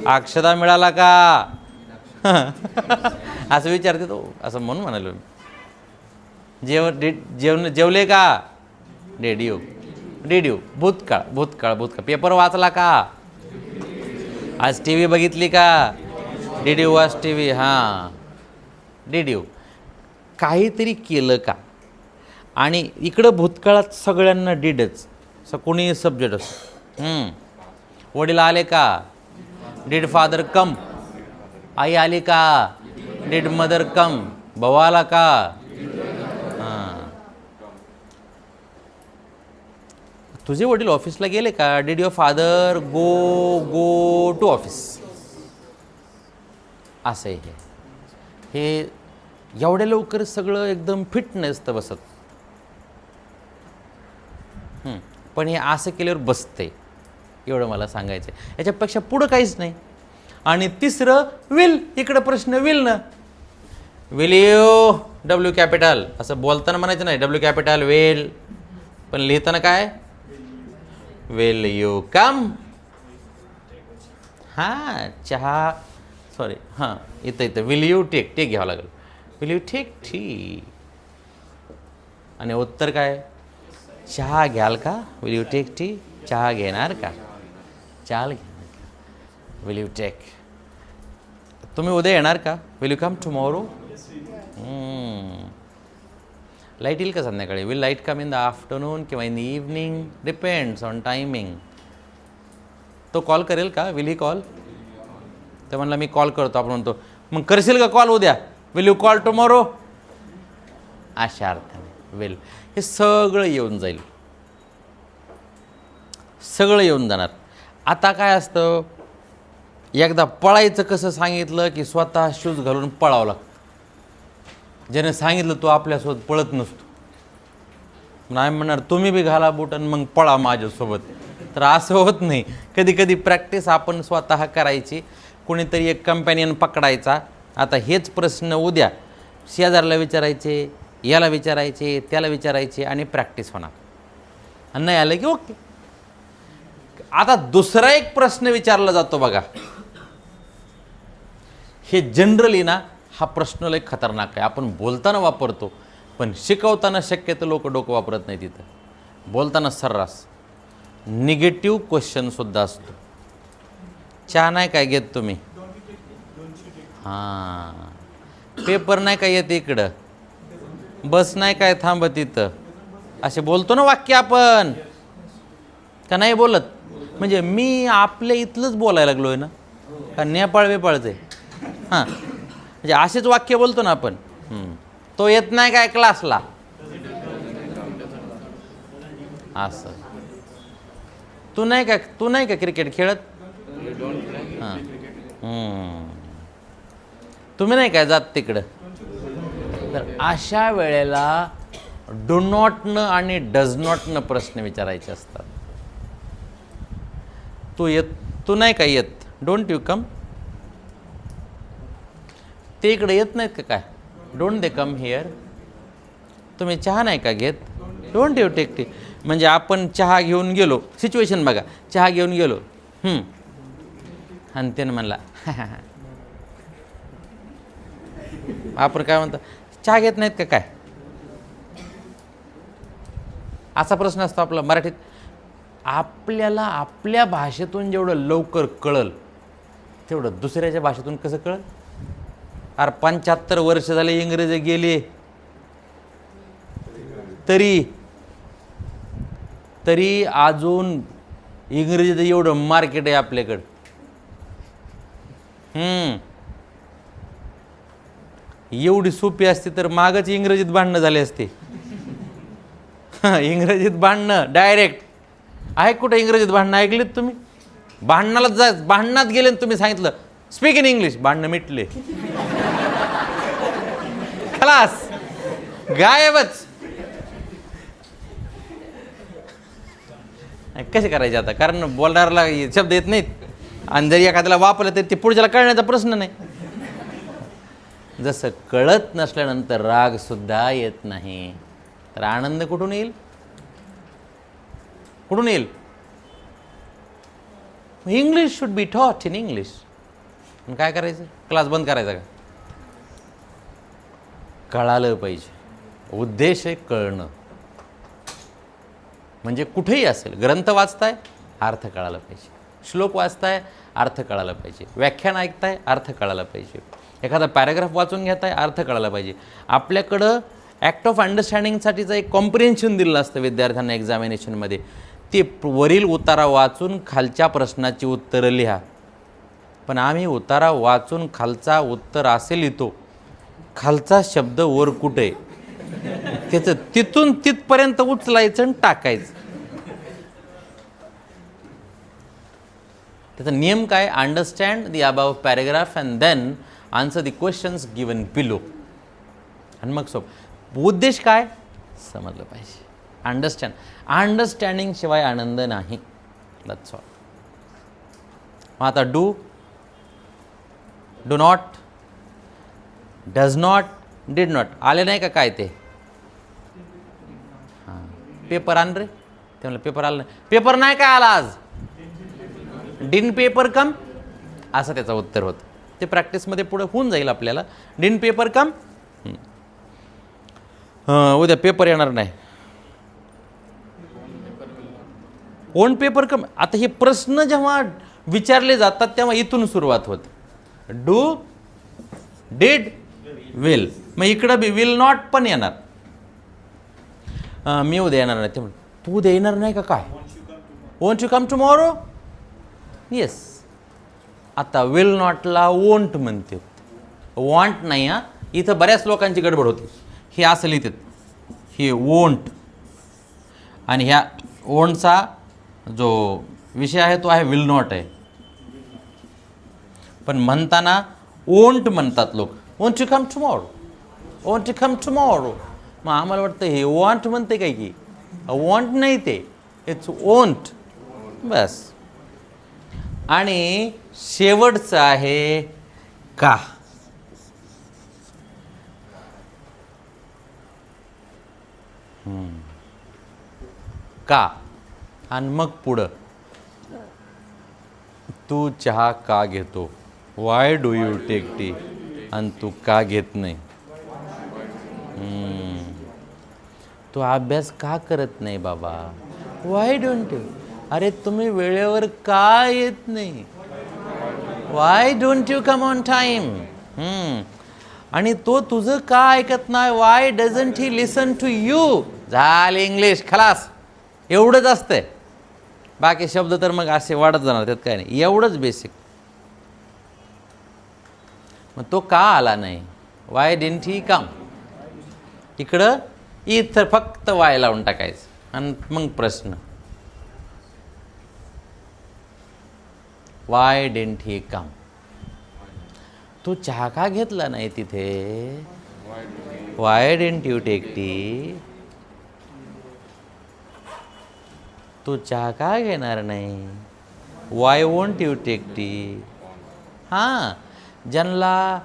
अक्षदा मिळाला का असं विचारते तो, असं म्हणून म्हणालो मी. जेवले का, डिड यू, डिड यू. भूतकाळ भूतकाळ भूतकाळ. पेपर वाचला का, आज टी व्ही बघितली का, did you watch T V. हां, डिड यू. काहीतरी केलं का. आणि इकडं भूतकाळात सगळ्यांना डिडच, कोणी सब्जेक्ट असतो. वडील आले का, डिड फादर कम. आई आली का, डिड मदर कम. भाऊ आला का. हां, तुझे वडील ऑफिसला गेले का, did your father go to office. असं आहे हे एवढ्या लवकर सगळं एकदम फिट नसतं बसत. पण हे असं केल्यावर बसते, एवढं मला सांगायचं आहे. याच्यापेक्षा पुढं काहीच नाही. आणि तिसरं विल. इकडं प्रश्न विल ना, विल यू, डब्ल्यू कॅपिटल. असं बोलताना म्हणायचं नाही डब्ल्यू कॅपिटल विल, पण लिहिताना काय, विल यू कम. हां, चहा, सॉरी, हां इथं विल यू टेक, टेक घ्यावं लागेल, विल यू टेक टी. आणि उत्तर काय, चहा घ्याल का, विल यू टेक टी. चहा घेणार का, चाल घेणार का, विल यू टेक. तुम्ही उद्या येणार का, will you come tomorrow. Light येईल का संध्याकाळी, will light come in the afternoon किंवा in the evening, depends on timing. तो कॉल करेल का, विल ही कॉल. तर म्हणला मी कॉल करतो. आपण म्हणतो मग करशील का कॉल उद्या, विल यू कॉल टुमॉरो. अशा अर्थाने विल. हे सगळं येऊन जाईल, सगळं येऊन जाणार. आता काय असतं, एकदा पळायचं कसं सांगितलं की स्वतः शूज घालून पळावं लागतं. ज्याने सांगितलं तो आपल्यासोबत पळत नसतो. नाही म्हणणार तुम्ही बी घाला बूट आणि मग पळा माझ्यासोबत. तर असं होत नाही. कधी कधी प्रॅक्टिस आपण स्वतः करायची, कोणीतरी एक कंपॅनियन पकडायचा. आता हेच प्रश्न उद्या शेजारला विचारायचे, याला विचारायचे, त्याला विचारायचे, आणि प्रॅक्टिस होणार. आणि नाही आलं की ओके. आता दुसरा एक प्रश्न विचारला जातो बघा. हे जनरली ना, हा प्रश्न लय खतरनाक आहे. आपण बोलताना वापरतो, पण शिकवताना शक्यतो लोक डोकं वापरत नाही. तिथं बोलताना सर्रास निगेटिव्ह क्वेश्चनसुद्धा असतो. चहा नाही काय घेत तुम्ही, हां, पेपर नाही काय येत इकडं, बस नाही काय थांबत इथं, असे बोलतो ना वाक्य आपण, का नाही बोलत. म्हणजे मी आपल्या इथलंच बोलायला लागलो आहे ना, का नेपाळ वेपाळचं आहे. हां, म्हणजे असेच वाक्य बोलतो ना आपण. तो येत नाही काय क्लासला, असं. तू नाही का क्रिकेट खेळत, हां, तुम्ही नाही काय जात तिकडं. तर अशा वेळेला डू नॉटनं आणि डज नॉटनं प्रश्न विचारायचे असतात. तू नाही का येत, डोंट यू कम. ते इकडे येत नाहीत का काय, डोंट दे कम हिअर. तुम्ही चहा नाही का घेत, डोंट यू टेक टी. म्हणजे आपण चहा घेऊन गेलो, सिच्युएशन बघा, चहा घेऊन गेलो, आणि त्यानं म्हणला आपण काय म्हणतो, चहा घेत नाहीत का काय, असा प्रश्न असतो आपला मराठीत. आपल्याला आपल्या भाषेतून जेवढं लवकर कळल तेवढं दुसऱ्याच्या भाषेतून कसं कळल. अरे 75 वर्ष झाले इंग्रजी गेले, तरी अजून इंग्रजीत एवढं मार्केट आहे आपल्याकडं. एवढी सोपी असते तर मागच इंग्रजीत भांडणं झाले असते. इंग्रजीत भांडणं डायरेक्ट आहे. कुठं इंग्रजीत भांडणं ऐकलीत तुम्ही? भांडणात गेले तुम्ही सांगितलं स्पीक इन इंग्लिश, भांडणं मिटले. खलास, गायबच. कसे करायचे आता? कारण बोलणाऱ्याला शब्द येत नाहीत आणि जरी एखाद्याला वापरलं तर ते पुढच्याला कळण्याचा प्रश्न नाही. जसं कळत नसल्यानंतर राग सुद्धा येत नाही, तर आनंद कुठून येईल? कुठून येईल? English should be taught in English. काय करायचं? क्लास बंद करायचा का? कळालं पाहिजे. उद्देश आहे कळणं. म्हणजे कुठेही असेल, ग्रंथ वाचताय अर्थ कळायला पाहिजे, श्लोक वाचताय अर्थ कळायला पाहिजे, व्याख्यान ऐकताय अर्थ कळायला पाहिजे, एखादा पॅराग्राफ वाचून घेताय अर्थ कळायला पाहिजे. आपल्याकडं ॲक्ट ऑफ अंडरस्टँडिंगसाठीचं एक कॉम्प्रिहेन्शन दिलेलं असतं विद्यार्थ्यांना एक्झामिनेशनमध्ये. ते वरील उतारा वाचून खालच्या प्रश्नाची उत्तरं लिहा. पण आम्ही उतारा वाचून खालचा उत्तर असे लिहितो, खालचा शब्द वर कुठे, त्याचं तिथून तिथपर्यंत उचलायचं आणि टाकायचं. त्याचा नियम काय? Understand the above paragraph and then answer the questions given below. आणि मग उद्देश काय समजलं पाहिजे. अंडरस्टँडिंग शिवाय आनंद नाही. That's all. मग आता do not, does not, did not आले नाही का काय ते? हां, पेपर आण रे. ते म्हणलं पेपर आलं नाही. पेपर नाही काय आला आज? डिन पेपर कम, असं त्याचं उत्तर होतं. ते प्रॅक्टिसमध्ये पुढे होऊन जाईल आपल्याला. डिन पेपर कम, उद्या पेपर येणार नाही. ओन पेपर कम. आता हे प्रश्न जेव्हा विचारले जातात तेव्हा इथून सुरुवात होते. Do, did, will. मग इकडं बी विल नॉट पण येणार. मी उद्या येणार नाही. ते म्हण तू उद्या येणार नाही का काय? Won't you come tomorrow? Yes. आता विल नॉटला वोंट म्हणते. वॉन्ट नाही. हां, इथं बऱ्याच लोकांची गडबड होती. हे असं लिहितात, हे वोंट, आणि ह्या वोंटचा जो विषय आहे तो आहे विल नॉट आहे. पण म्हणताना वोंट म्हणतात लोक. Won't you come tomorrow, won't you come tomorrow. मग आम्हाला वाटतं हे वॉन्ट म्हणते काय की? वॉन्ट नाही, ते इट्स वोंट. बस. आणि शेवटचं आहे का. का. आणि मग पुढं तू चहा का घेतो? Why do you take tea? आणि तू का घेत नाही? तू अभ्यास का करत नाही बाबा? Why don't you? अरे तुम्ही वेळेवर का येत नाही? Why don't you come on time? आणि तो तुझं का ऐकत नाही? Why doesn't he listen to you? झाले इंग्लिश खलास. एवढंच असतंय. बाकी शब्द तर मग असे वाढत जाणार, त्यात काय नाही. एवढंच बेसिक. मग तो का आला नाही? वाय डिडंट ही कम? इकडं इथं फक्त वाय लावून टाकायचं आणि मग प्रश्न वाय डिडंट ही कम? तू चहा का घेतला नाही तिथे? Why didn't you take tea? तू चहा का घेणार नाही? Why won't you take tea? हां, ज्यांना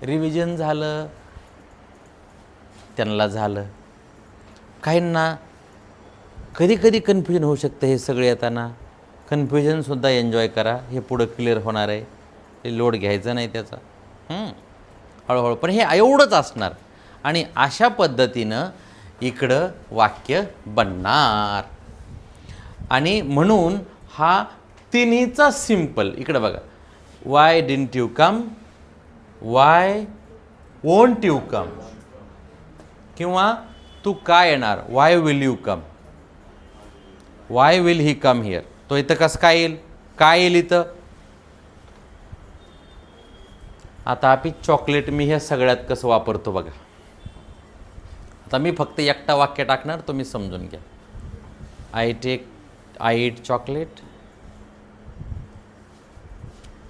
रिव्हिजन झालं त्यांना झालं. काहींना कधी कधी कन्फ्युजन होऊ शकतं. हे सगळे येताना कन्फ्युजनसुद्धा एन्जॉय करा. हे पुढं क्लिअर होणार आहे. हे लोड घ्यायचं नाही त्याचा. हळूहळू. पण हे एवढंच असणार. आणि अशा पद्धतीनं इकडं वाक्य बनणार. आणि म्हणून हा तिन्हीचा सिम्पल. इकडं बघा, Y didn't you come, Y won't you come, किंवा तू का येणार? Y will you come? Y will he come here? तो इथं कसं काय येईल? काय येईल इथं? आता आपली चॉकलेट मी ह्या सगळ्यात कसं वापरतो बघा. आता मी फक्त एकटा वाक्य टाकणार, तुम्ही समजून घ्या. I eat chocolate.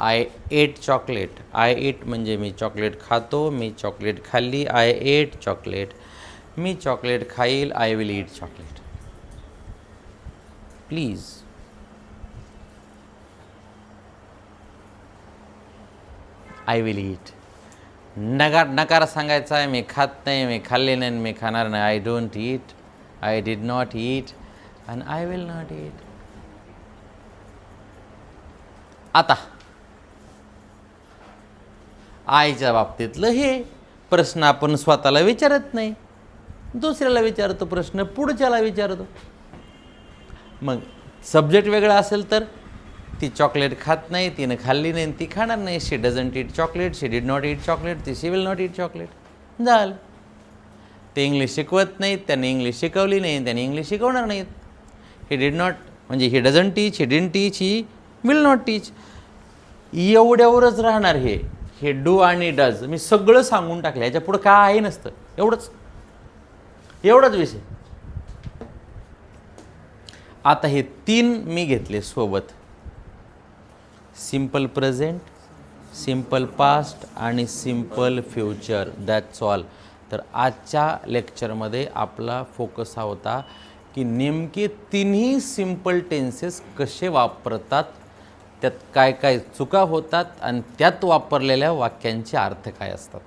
I ate chocolate. I eat म्हणजे मी चॉकलेट खातो, मी चॉकलेट खाल्ली. I ate chocolate. मी चॉकलेट खाईल. I will eat chocolate. Please. I will eat. नकार सांगायचा आहे, मी खात नाही, मी खाल्ले नाही, मी खाणार नाही. I don't eat. I did not ईट. आणि आय विल नॉट ईट. आता आईच्या बाबतीतलं हे प्रश्न आपण स्वतःला विचारत नाही, दुसऱ्याला विचारतो प्रश्न, पुढच्याला विचारतो. मग सब्जेक्ट वेगळा असेल तर ती चॉकलेट खात नाही, तिनं खाल्ली नाही, ती खाणार नाही. She doesn't eat chocolate. She did not eat chocolate. ती she will not eat chocolate. झालं. ते इंग्लिश शिकवत नाहीत, त्यांनी इंग्लिश शिकवली नाही, त्यांनी इंग्लिश शिकवणार नाहीत. ही डिड नॉट म्हणजे he doesn't teach, he didn't teach, he will not teach. एवढ्यावरच राहणार हे डू आणि डज. मी सगळं सांगून टाकलं, याच्या पुढं काही नसतं. एवढंच विषय. आता हे 3 मी घेतले सोबत. सिम्पल प्रेझेंट, सिम्पल पास्ट आणि सिम्पल फ्युचर. That's all. तर आजच्या लेक्चरमध्ये आपला फोकस हा होता की नेमके 3ही सिम्पल टेन्सेस कसे वापरतात, त्यात काय काय चुका होतात आणि त्यात वापरलेल्या वाक्यांचे अर्थ काय असतात.